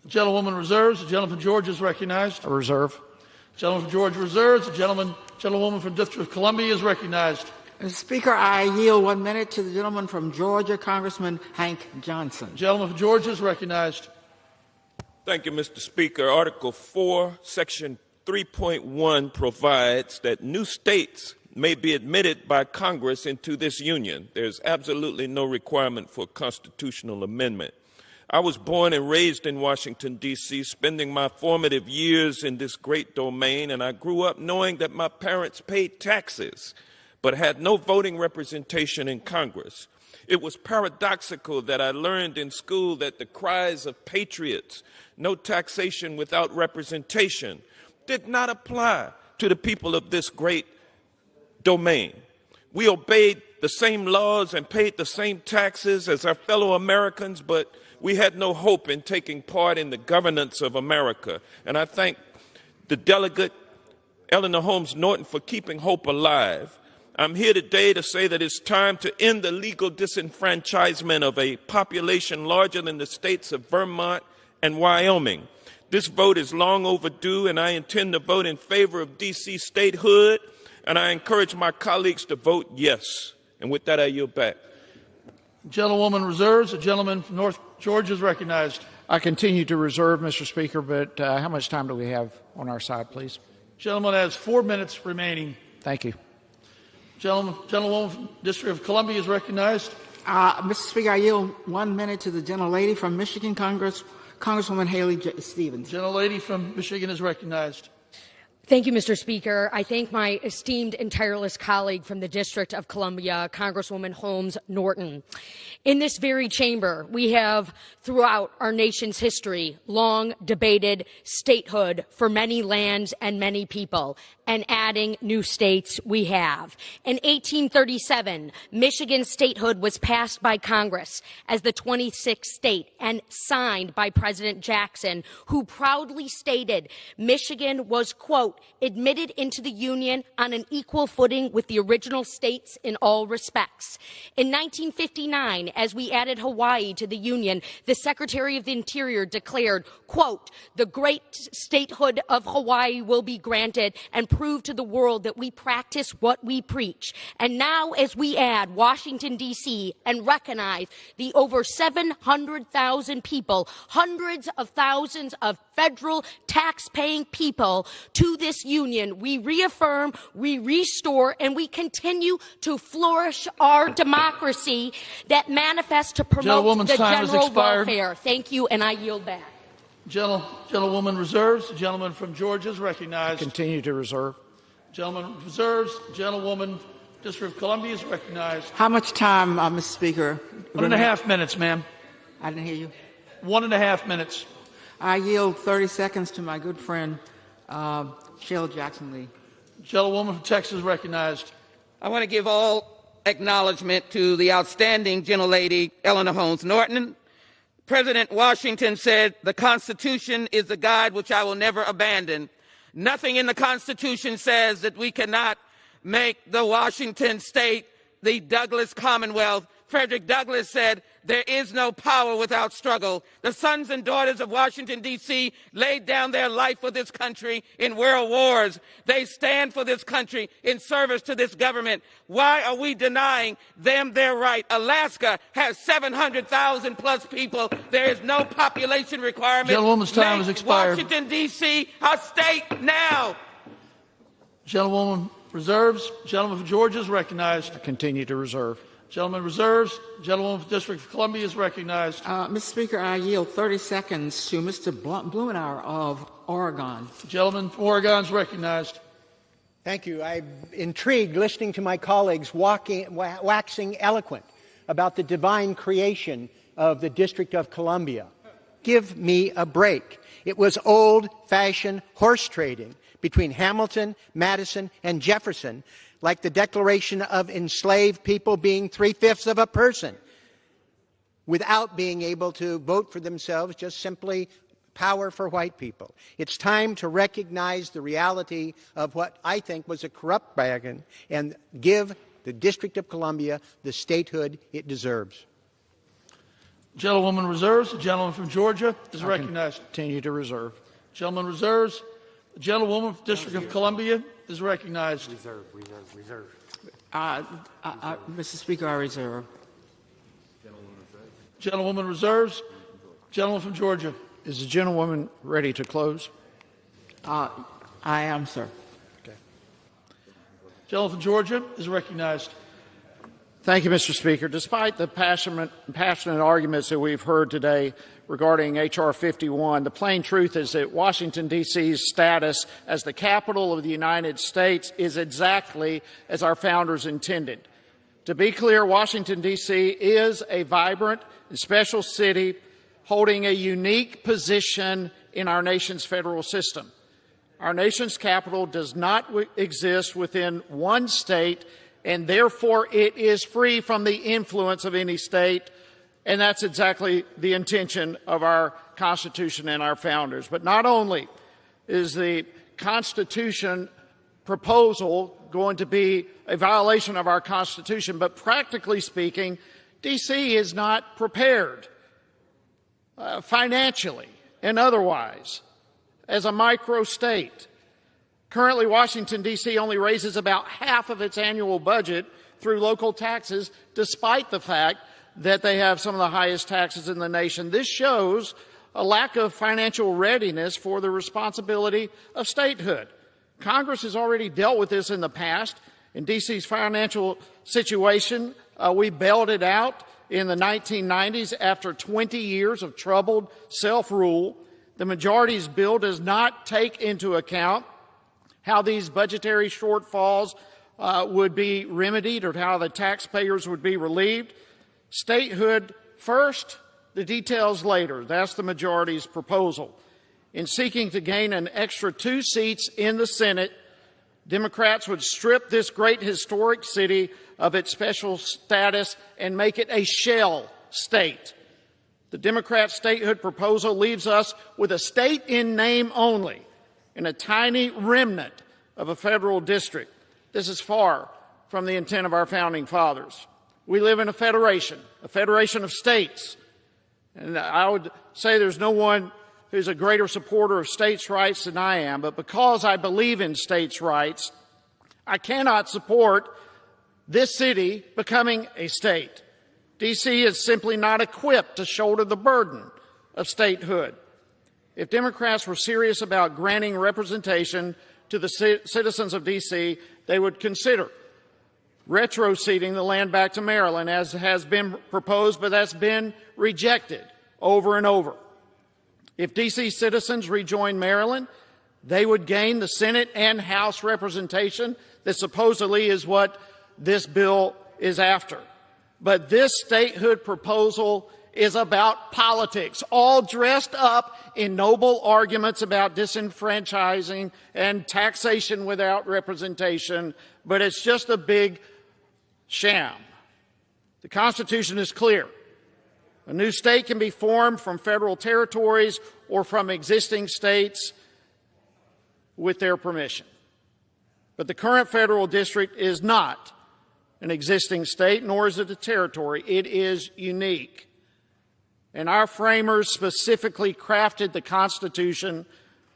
Gentlewoman reserves. The gentleman from Georgia is recognized. I reserve. Gentleman from Georgia reserves. The gentlewoman from District of Columbia is recognized. Mr. Speaker, I yield 1 minute to the gentleman from Georgia, Congressman Hank Johnson. Gentleman from Georgia is recognized. Thank you, Mr. Speaker. Article 4, Section 3.1 provides that new states may be admitted by Congress into this union. There's absolutely no requirement for constitutional amendment. I was born and raised in Washington, D.C., spending my formative years in this great domain, and I grew up knowing that my parents paid taxes but had no voting representation in Congress. It was paradoxical that I learned in school that the cries of patriots, no taxation without representation, did not apply to the people of this great domain. We obeyed the same laws and paid the same taxes as our fellow Americans, but we had no hope in taking part in the governance of America. And I thank the delegate, Eleanor Holmes Norton, for keeping hope alive. I'm here today to say that it's time to end the legal disenfranchisement of a population larger than the states of Vermont and Wyoming. This vote is long overdue, and I intend to vote in favor of D.C. statehood, and I encourage my colleagues to vote yes. And with that, I yield back. Gentlewoman reserves. The gentleman from North Georgia is recognized. I continue to reserve, Mr. Speaker, but how much time do we have on our side, please? Gentleman has 4 minutes remaining. Thank you. Gentlewoman from District of Columbia is recognized. Mr. Speaker, I yield 1 minute to the gentlelady from Michigan, Congresswoman Haley Stevens. Gentlelady from Michigan is recognized. Thank you, Mr. Speaker. I thank my esteemed and tireless colleague from the District of Columbia, Congresswoman Holmes Norton. In this very chamber, we have, throughout our nation's history, long debated statehood for many lands and many people. and adding new states we have. In 1837, Michigan statehood was passed by Congress as the 26th state and signed by President Jackson, who proudly stated Michigan was, quote, admitted into the Union on an equal footing with the original states in all respects. In 1959, as we added Hawaii to the Union, the Secretary of the Interior declared, quote, the great statehood of Hawaii will be granted and prove to the world that we practice what we preach. And now, as we add Washington, D.C., and recognize the over 700,000 people, hundreds of thousands of federal tax-paying people to this union, we reaffirm, we restore, and we continue to flourish our democracy that manifests to promote the general welfare. Thank you, and I yield back. Gentlewoman reserves. The gentleman from Georgia is recognized. Continue to reserve. Gentleman reserves. Gentlewoman, District of Columbia is recognized. How much time, Mr. Speaker? 1.5 minutes, ma'am. I didn't hear you. 1.5 minutes. I yield 30 seconds to my good friend, Shell Jackson Lee. Gentlewoman from Texas is recognized. I want to give all acknowledgement to the outstanding gentlelady Eleanor Holmes Norton. President Washington said, the Constitution is the guide which I will never abandon. Nothing in the Constitution says that we cannot make the Washington state the Douglas Commonwealth. Frederick Douglass said, there is no power without struggle. The sons and daughters of Washington, D.C. laid down their life for this country in world wars. They stand for this country in service to this government. Why are we denying them their right? Alaska has 700,000 plus people. There is no population requirement. Gentlewoman's time has expired. Washington, D.C., a state now. Gentlewoman reserves. Gentleman from Georgia is recognized. Continue to reserve. Gentleman reserves. Gentlewoman from District of Columbia is recognized. Mr. Speaker, I yield 30 seconds to Mr. Blumenauer of Oregon. Gentleman from Oregon is recognized. Thank you. I'm intrigued listening to my colleagues waxing eloquent about the divine creation of the District of Columbia. Give me a break. It was old-fashioned horse trading between Hamilton, Madison, and Jefferson, like the declaration of enslaved people being 3/5 of a person, without being able to vote for themselves, just simply power for white people. It's time to recognize the reality of what I think was a corrupt bargain and give the District of Columbia the statehood it deserves. Gentlewoman reserves. The gentleman from Georgia is recognized. Continue to reserve. Gentleman reserves. The gentlewoman from District of Columbia is recognized. Reserve. Mr. Speaker, I reserve. Gentlewoman reserves. Gentleman from Georgia. Is the gentlewoman ready to close? I am, sir. Okay. Gentleman from Georgia is recognized. Thank you, Mr. Speaker. Despite the passionate arguments that we've heard today regarding H.R. 51, the plain truth is that Washington, D.C.'s status as the capital of the United States is exactly as our founders intended. To be clear, Washington, D.C. is a vibrant and special city holding a unique position in our nation's federal system. Our nation's capital does not exist within one state, and therefore it is free from the influence of any state, and that's exactly the intention of our Constitution and our founders. But not only is the Constitution proposal going to be a violation of our Constitution, but practically speaking, D.C. is not prepared financially and otherwise as a micro-state. Currently, Washington, D.C. only raises about half of its annual budget through local taxes, despite the fact that they have some of the highest taxes in the nation. This shows a lack of financial readiness for the responsibility of statehood. Congress has already dealt with this in the past. In D.C.'s financial situation, we bailed it out in the 1990s after 20 years of troubled self-rule. The majority's bill does not take into account how these budgetary shortfalls would be remedied or how the taxpayers would be relieved. Statehood first, the details later. That's the majority's proposal. In seeking to gain an extra 2 seats in the Senate, Democrats would strip this great historic city of its special status and make it a shell state. The Democrat statehood proposal leaves us with a state in name only and a tiny remnant of a federal district. This is far from the intent of our founding fathers. We live in a federation of states. And I would say there's no one who's a greater supporter of states' rights than I am, but because I believe in states' rights, I cannot support this city becoming a state. D.C. is simply not equipped to shoulder the burden of statehood. If Democrats were serious about granting representation to the citizens of D.C., they would consider retroceding the land back to Maryland, as has been proposed, but that's been rejected over and over. If D.C. citizens rejoin Maryland, they would gain the Senate and House representation that supposedly is what this bill is after. But this statehood proposal is about politics, all dressed up in noble arguments about disenfranchising and taxation without representation, but it's just a big sham. The Constitution is clear. A new state can be formed from federal territories or from existing states with their permission. But the current federal district is not an existing state, nor is it a territory. It is unique. And our framers specifically crafted the Constitution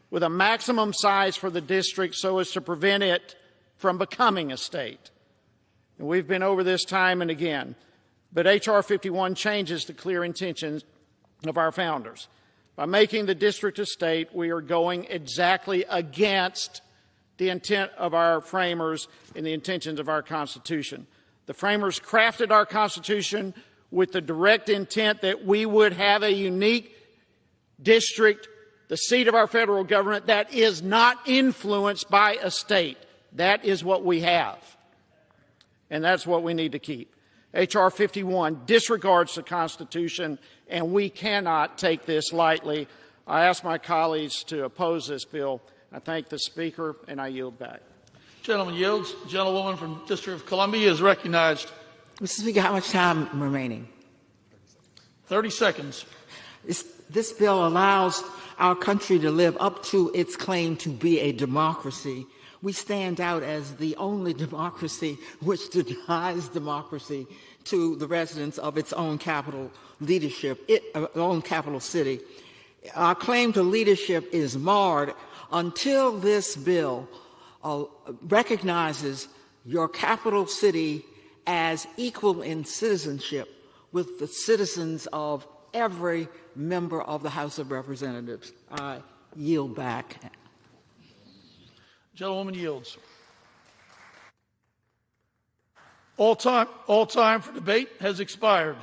with a maximum size for the district so as to prevent it from becoming a state. And we've been over this time and again. But H.R. 51 changes the clear intentions of our founders. By making the district a state, we are going exactly against the intent of our framers and the intentions of our Constitution. The framers crafted our Constitution with the direct intent that we would have a unique district, the seat of our federal government, that is not influenced by a state. That is what we have. And that's what we need to keep. H.R. 51 disregards the Constitution, and we cannot take this lightly. I ask my colleagues to oppose this bill. I thank the Speaker, and I yield back. Gentleman yields. The gentlewoman from District of Columbia is recognized. Mr. Speaker, how much time remaining? 30 seconds. This bill allows our country to live up to its claim to be a democracy. We stand out as the only democracy which denies democracy to the residents of its own capital leadership, own capital city. Our claim to leadership is marred until this bill recognizes your capital city as equal in citizenship with the citizens of every member of the House of Representatives. I yield back. Gentlewoman yields. All time for debate has expired.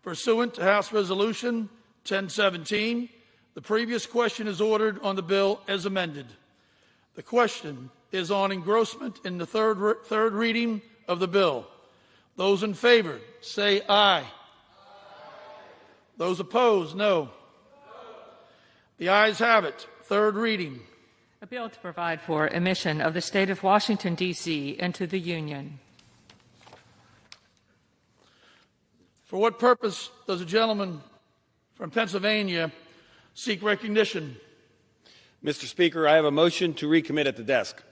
Pursuant to House Resolution 1017, the previous question is ordered on the bill as amended. The question is on engrossment in the third reading of the bill. Those in favor, say aye. Those opposed, no. The ayes have it. Third reading. A bill to provide for admission of the state of Washington, D.C. into the Union. For what purpose does a gentleman from Pennsylvania seek recognition? Mr. Speaker, I have a motion to recommit at the desk.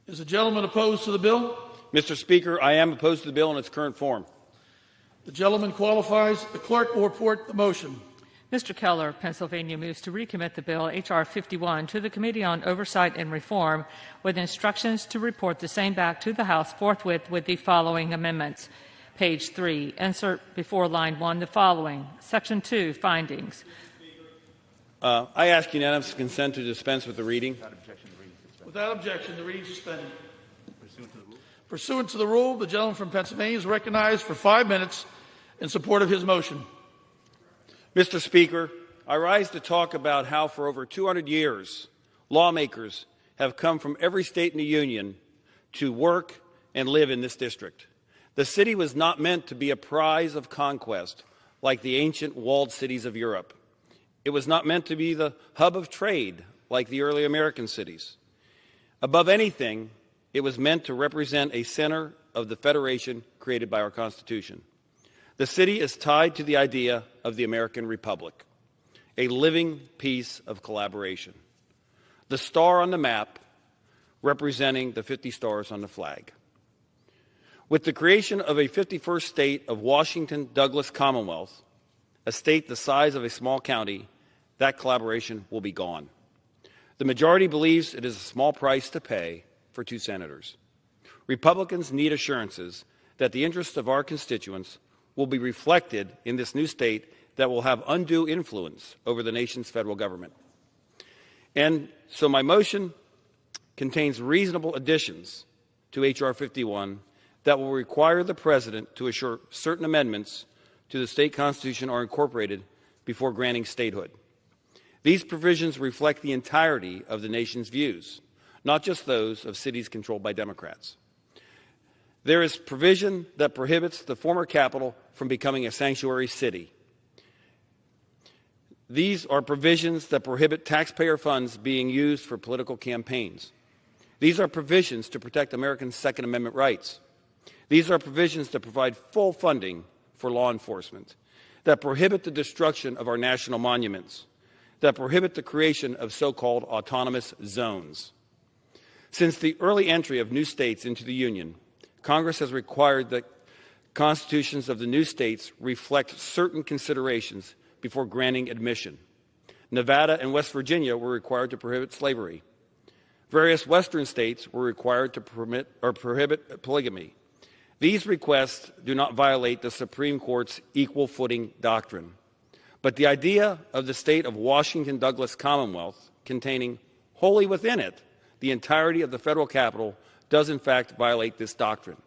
Is the gentleman opposed to the bill? Mr. Speaker, I am opposed to the bill in its current form. The gentleman qualifies. The clerk will report the motion. Mr. Keller of Pennsylvania moves to recommit the bill H.R. 51 to the Committee on Oversight and Reform with instructions to report the same back to the House forthwith with the following amendments. Page 3, insert before line 1 the following. Section 2, findings. I ask unanimous consent to dispense with the reading. Without objection, the reading suspended. Pursuant to the rule, the gentleman from Pennsylvania is recognized for 5 minutes in support of his motion. Mr. Speaker, I rise to talk about how for over 200 years, lawmakers have come from every state in the Union to work and live in this district. The city was not meant to be a prize of conquest like the ancient walled cities of Europe. It was not meant to be the hub of trade like the early American cities. Above anything, It was meant to represent a center of the federation created by our Constitution. The city is tied to the idea of the American Republic, a living piece of collaboration. The star on the map representing the 50 stars on the flag. With the creation of a 51st state of Washington-Douglas Commonwealth, a state the size of a small county, that collaboration will be gone. The majority believes it is a small price to pay for 2 senators. Republicans need assurances that the interests of our constituents will be reflected in this new state that will have undue influence over the nation's federal government. And so my motion contains reasonable additions to H.R. 51 that will require the President to assure certain amendments to the state constitution are incorporated before granting statehood. These provisions reflect the entirety of the nation's views, not just those of cities controlled by Democrats. There is provision that prohibits the former capital from becoming a sanctuary city. These are provisions that prohibit taxpayer funds being used for political campaigns. These are provisions to protect Americans' Second Amendment rights. These are provisions that provide full funding for law enforcement, that prohibit the destruction of our national monuments, that prohibit the creation of so-called autonomous zones. Since the early entry of new states into the Union, Congress has required that constitutions of the new states reflect certain considerations before granting admission. Nevada and West Virginia were required to prohibit slavery. Various Western states were required to permit or prohibit polygamy. These requests do not violate the Supreme Court's equal footing doctrine. But the idea of the state of Washington-Douglas Commonwealth, containing wholly within it the entirety of the federal capital, does in fact violate this doctrine.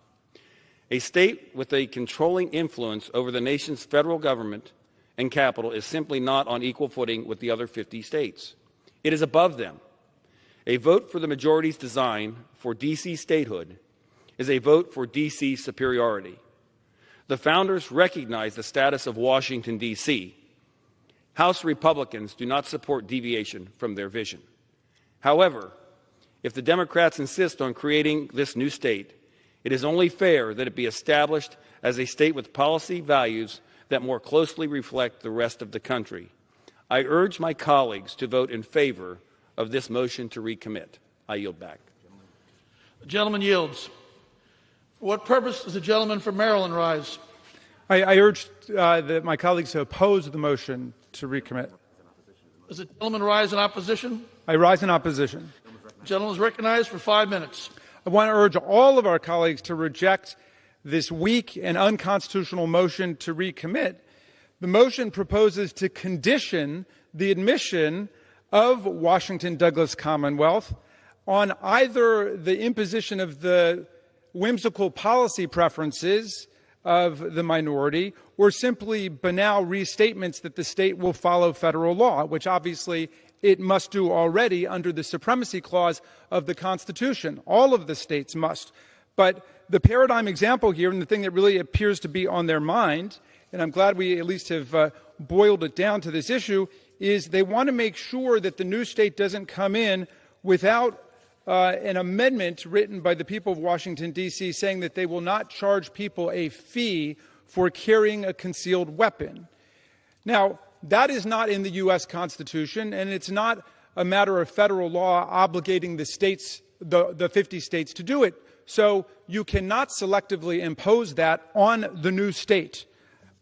A state with a controlling influence over the nation's federal government and capital is simply not on equal footing with the other 50 states. It is above them. A vote for the majority's design for DC statehood is a vote for DC superiority. The founders recognized the status of Washington, D.C. House Republicans do not support deviation from their vision. However, if the Democrats insist on creating this new state, it is only fair that it be established as a state with policy values that more closely reflect the rest of the country. I urge my colleagues to vote in favor of this motion to recommit. I yield back. The gentleman yields. For what purpose does the gentleman from Maryland rise? I urge my colleagues to oppose the motion to recommit. Does the gentleman rise in opposition? I rise in opposition. The gentleman is recognized for 5 minutes. I want to urge all of our colleagues to reject this weak and unconstitutional motion to recommit. The motion proposes to condition the admission of Washington-Douglas Commonwealth on either the imposition of the whimsical policy preferences of the minority or simply banal restatements that the state will follow federal law, which obviously it must do already under the Supremacy Clause of the Constitution. All of the states must. But the paradigm example here, and the thing that really appears to be on their mind, and I'm glad we at least have boiled it down to this issue, is they want to make sure that the new state doesn't come in without an amendment written by the people of Washington, D.C., saying that they will not charge people a fee for carrying a concealed weapon. Now, that is not in the U.S. Constitution, and it's not a matter of federal law obligating the states, the 50 states, to do it. So you cannot selectively impose that on the new state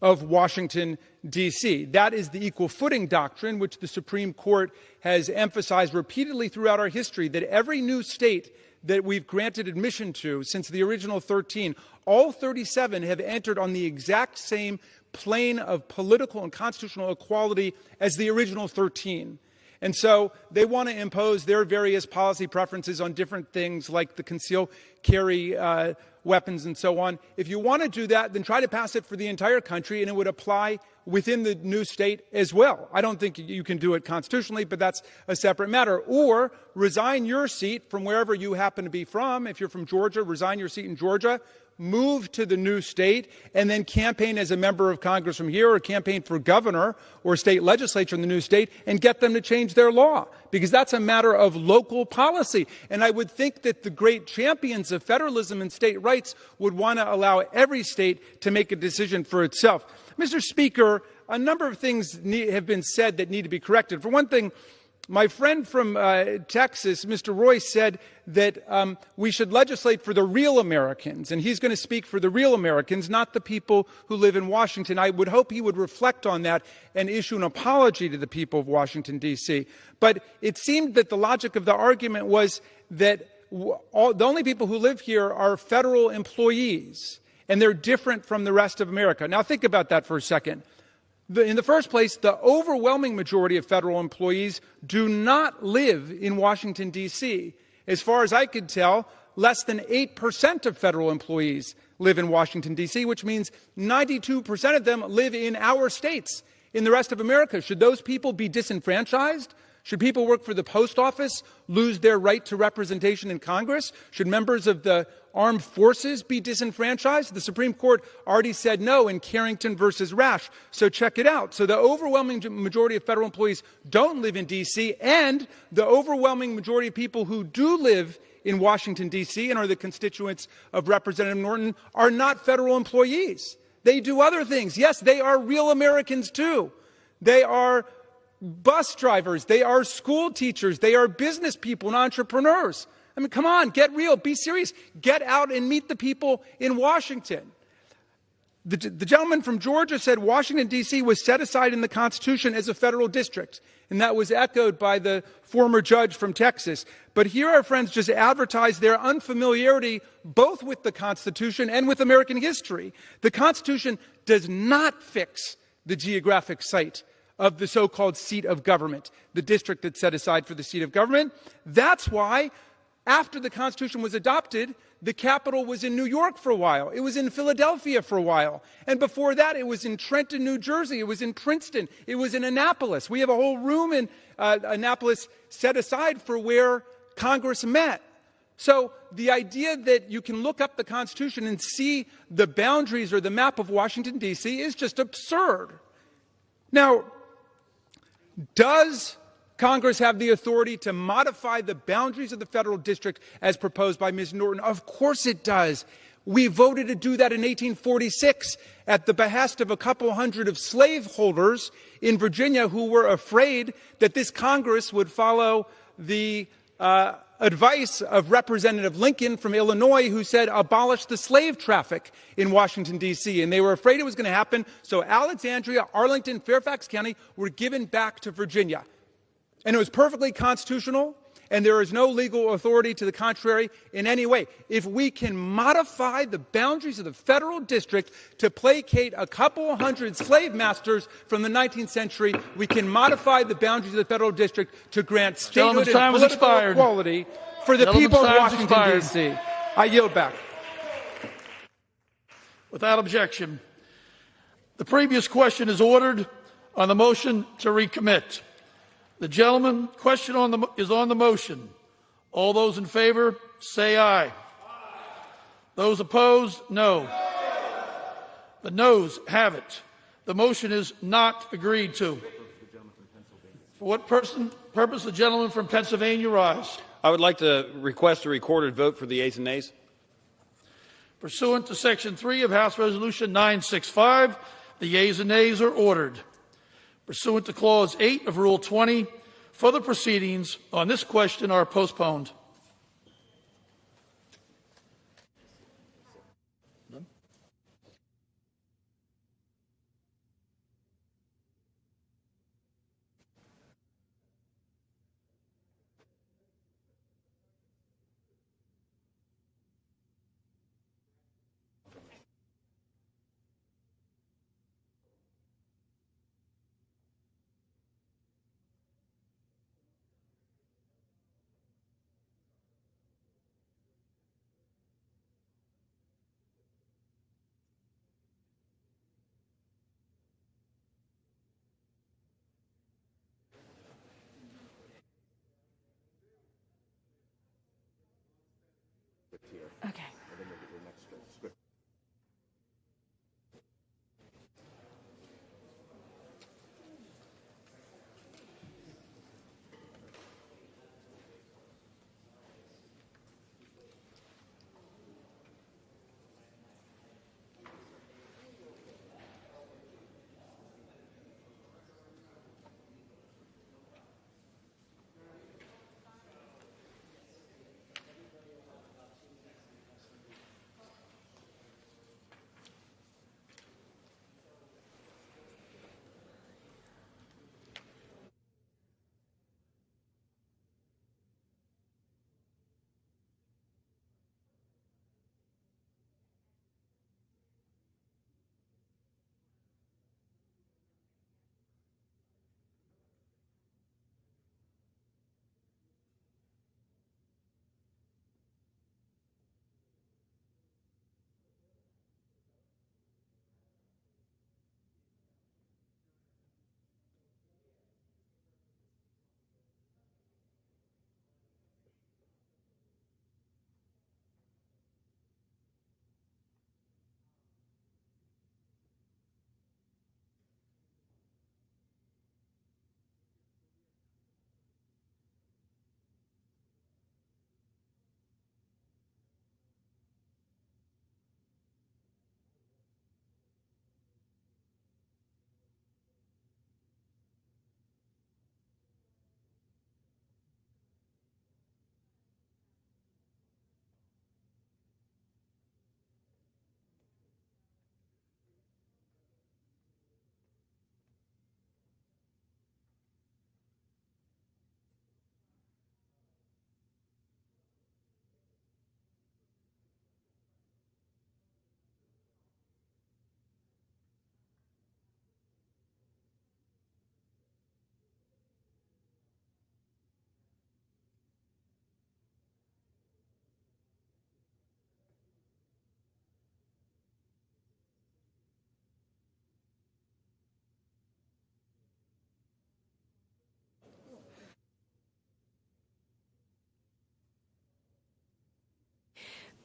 of Washington, D.C. That is the equal footing doctrine, which the Supreme Court has emphasized repeatedly throughout our history, that every new state that we've granted admission to since the original 13, all 37 have entered on the exact same plane of political and constitutional equality as the original 13. And so they want to impose their various policy preferences on different things like the concealed carry weapons and so on. If you want to do that, then try to pass it for the entire country, and it would apply within the new state as well. I don't think you can do it constitutionally, but that's a separate matter. Or resign your seat from wherever you happen to be from. If you're from Georgia, resign your seat in Georgia, move to the new state, and then campaign as a member of Congress from here, or campaign for governor or state legislature in the new state, and get them to change their law, because that's a matter of local policy. And I would think that the great champions of federalism and state rights would want to allow every state to make a decision for itself. Mr. Speaker, a number of things have been said that need to be corrected. For one thing, my friend from Texas, Mr. Royce, said that we should legislate for the real Americans, and he's going to speak for the real Americans, not the people who live in Washington. I would hope he would reflect on that and issue an apology to the people of Washington, D.C. But it seemed that the logic of the argument was that the only people who live here are federal employees, and they're different from the rest of America. Now, think about that for a second. In the first place, the overwhelming majority of federal employees do not live in Washington, D.C. As far as I could tell, less than 8% of federal employees live in Washington, D.C., which means 92% of them live in our states, in the rest of America. Should those people be disenfranchised? Should people work for the post office lose their right to representation in Congress? Should members of the armed forces be disenfranchised? The Supreme Court already said no in Carrington versus Rash. So check it out. So the overwhelming majority of federal employees don't live in D.C., and the overwhelming majority of people who do live in Washington, D.C., and are the constituents of Representative Norton are not federal employees. They do other things. Yes, they are real Americans too. They are bus drivers, they are school teachers, they are business people and entrepreneurs. I mean, come on, get real, be serious. Get out and meet the people in Washington. The gentleman from Georgia said Washington, D.C. was set aside in the Constitution as a federal district, and that was echoed by the former judge from Texas. But here our friends just advertise their unfamiliarity both with the Constitution and with American history. The Constitution does not fix the geographic site of the so-called seat of government, the district that's set aside for the seat of government. That's why, after the Constitution was adopted, the capital was in New York for a while. It was in Philadelphia for a while. And before that, it was in Trenton, New Jersey. It was in Princeton. It was in Annapolis. We have a whole room in Annapolis set aside for where Congress met. So the idea that you can look up the Constitution and see the boundaries or the map of Washington, D.C. is just absurd. Now, does Congress have the authority to modify the boundaries of the federal district as proposed by Ms. Norton? Of course it does. We voted to do that in 1846 at the behest of a couple hundred of slaveholders in Virginia who were afraid that this Congress would follow the advice of Representative Lincoln from Illinois, who said abolish the slave traffic in Washington, D.C., and they were afraid it was going to happen. So Alexandria, Arlington, Fairfax County were given back to Virginia. And it was perfectly constitutional, and there is no legal authority to the contrary in any way. If we can modify the boundaries of the federal district to placate a couple hundred slave masters from the 19th century, we can modify the boundaries of the federal district to grant statehood and political equality for the people of Washington, D.C. I yield back. Without objection. The previous question is ordered on the motion to recommit. The gentleman question is on the motion. All those in favor, say aye. Those opposed, no. The noes have it. The motion is not agreed to. For what purpose the gentleman from Pennsylvania rise? I would like to request a recorded vote for the ayes and nays. Pursuant to Section 3 of House Resolution 965, the yeas and nays are ordered. Pursuant to Clause 8 of Rule 20, further proceedings on this question are postponed. Okay.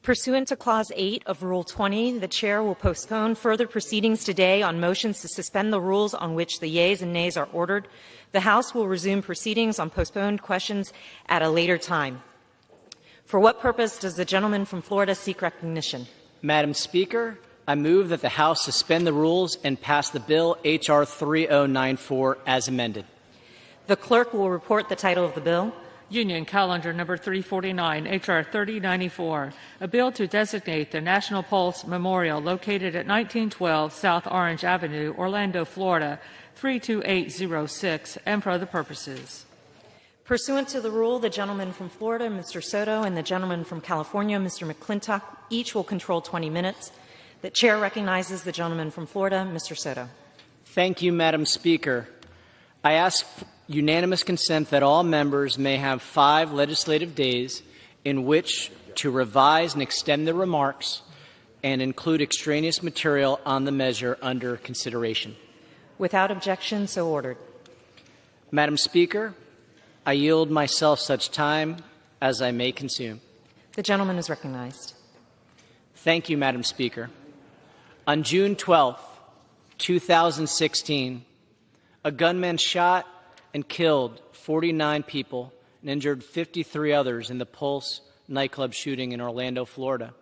Pursuant to Clause 8 of Rule 20, the Chair will postpone further proceedings today on motions to suspend the rules on which the yeas and nays are ordered. The House will resume proceedings on postponed questions at a later time. For what purpose does the gentleman from Florida seek recognition? Madam Speaker, I move that the House suspend the rules and pass the bill H.R. 3094 as amended. The clerk will report the title of the bill. Union Calendar Number 349, H.R. 3094, a bill to designate the National Pulse Memorial located at 1912 South Orange Avenue, Orlando, Florida, 32806, and for other purposes. Pursuant to the rule, the gentleman from Florida, Mr. Soto, and the gentleman from California, Mr. McClintock, each will control 20 minutes. The Chair recognizes the gentleman from Florida, Mr. Soto. Thank you, Madam Speaker. I ask unanimous consent that all members may have 5 legislative days in which to revise and extend their remarks and include extraneous material on the measure under consideration. Without objection, so ordered. Madam Speaker, I yield myself such time as I may consume. The gentleman is recognized. Thank you, Madam Speaker. On June 12, 2016, a gunman shot and killed 49 people and injured 53 others in the Pulse nightclub shooting in Orlando, Florida.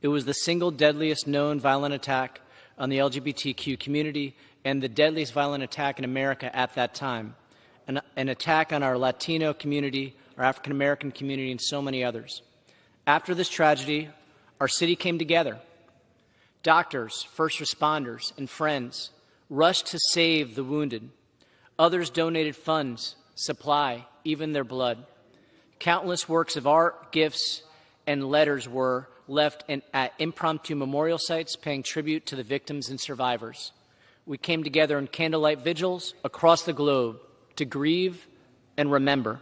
It was the single deadliest known violent attack on the LGBTQ community and the deadliest violent attack in America at that time, an attack on our Latino community, our African American community, and so many others. After this tragedy, our city came together. Doctors, first responders, and friends rushed to save the wounded. Others donated funds, supply, even their blood. Countless works of art, gifts, and letters were left at impromptu memorial sites paying tribute to the victims and survivors. We came together in candlelight vigils across the globe to grieve and remember.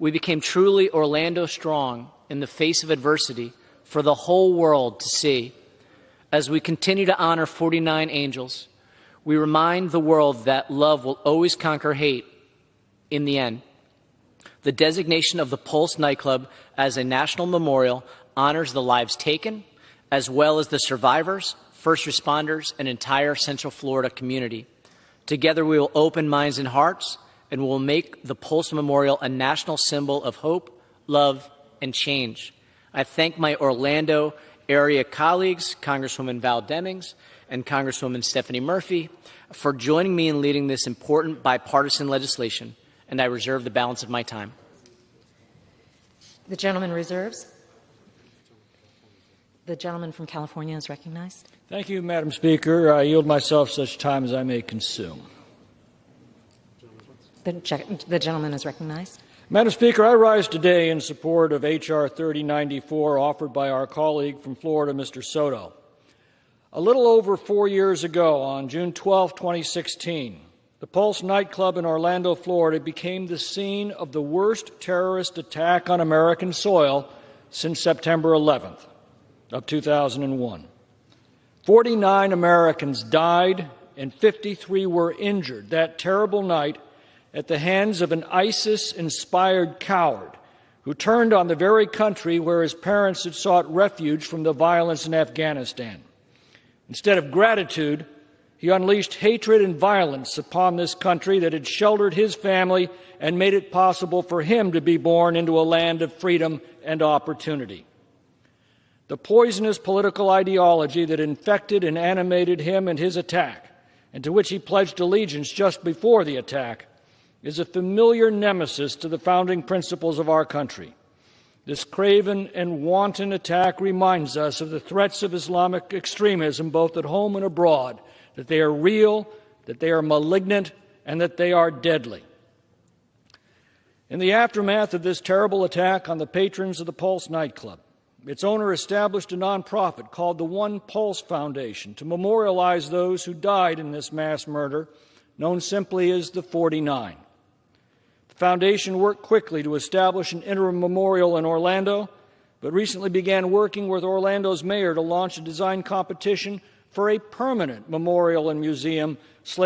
We became truly Orlando strong in the face of adversity for the whole world to see. As we continue to honor 49 angels, we remind the world that love will always conquer hate in the end. The designation of the Pulse nightclub as a national memorial honors the lives taken, as well as the survivors, first responders, and entire Central Florida community. Together we will open minds and hearts, and will make the Pulse Memorial a national symbol of hope, love, and change. I thank my Orlando area colleagues, Congresswoman Val Demings and Congresswoman Stephanie Murphy, for joining me in leading this important bipartisan legislation, and I reserve the balance of my time. The gentleman reserves. The gentleman from California is recognized. Thank you, Madam Speaker. I yield myself such time as I may consume. The gentleman is recognized. Madam Speaker, I rise today in support of H.R. 3094, offered by our colleague from Florida, Mr. Soto. A little over 4 years ago, on June 12, 2016, the Pulse nightclub in Orlando, Florida, became the scene of the worst terrorist attack on American soil since September 11th of 2001. 49 Americans died and 53 were injured that terrible night at the hands of an ISIS-inspired coward who turned on the very country where his parents had sought refuge from the violence in Afghanistan. Instead of gratitude, he unleashed hatred and violence upon this country that had sheltered his family and made it possible for him to be born into a land of freedom and opportunity. The poisonous political ideology that infected and animated him and his attack, and to which he pledged allegiance just before the attack, is a familiar nemesis to the founding principles of our country. This craven and wanton attack reminds us of the threats of Islamic extremism both at home and abroad, that they are real, that they are malignant, and that they are deadly. In the aftermath of this terrible attack on the patrons of the Pulse nightclub, its owner established a nonprofit called the One Pulse Foundation to memorialize those who died in this mass murder, known simply as the 49. The foundation worked quickly to establish an interim memorial in Orlando, but recently began working with Orlando's mayor to launch a design competition for a permanent memorial and museum slated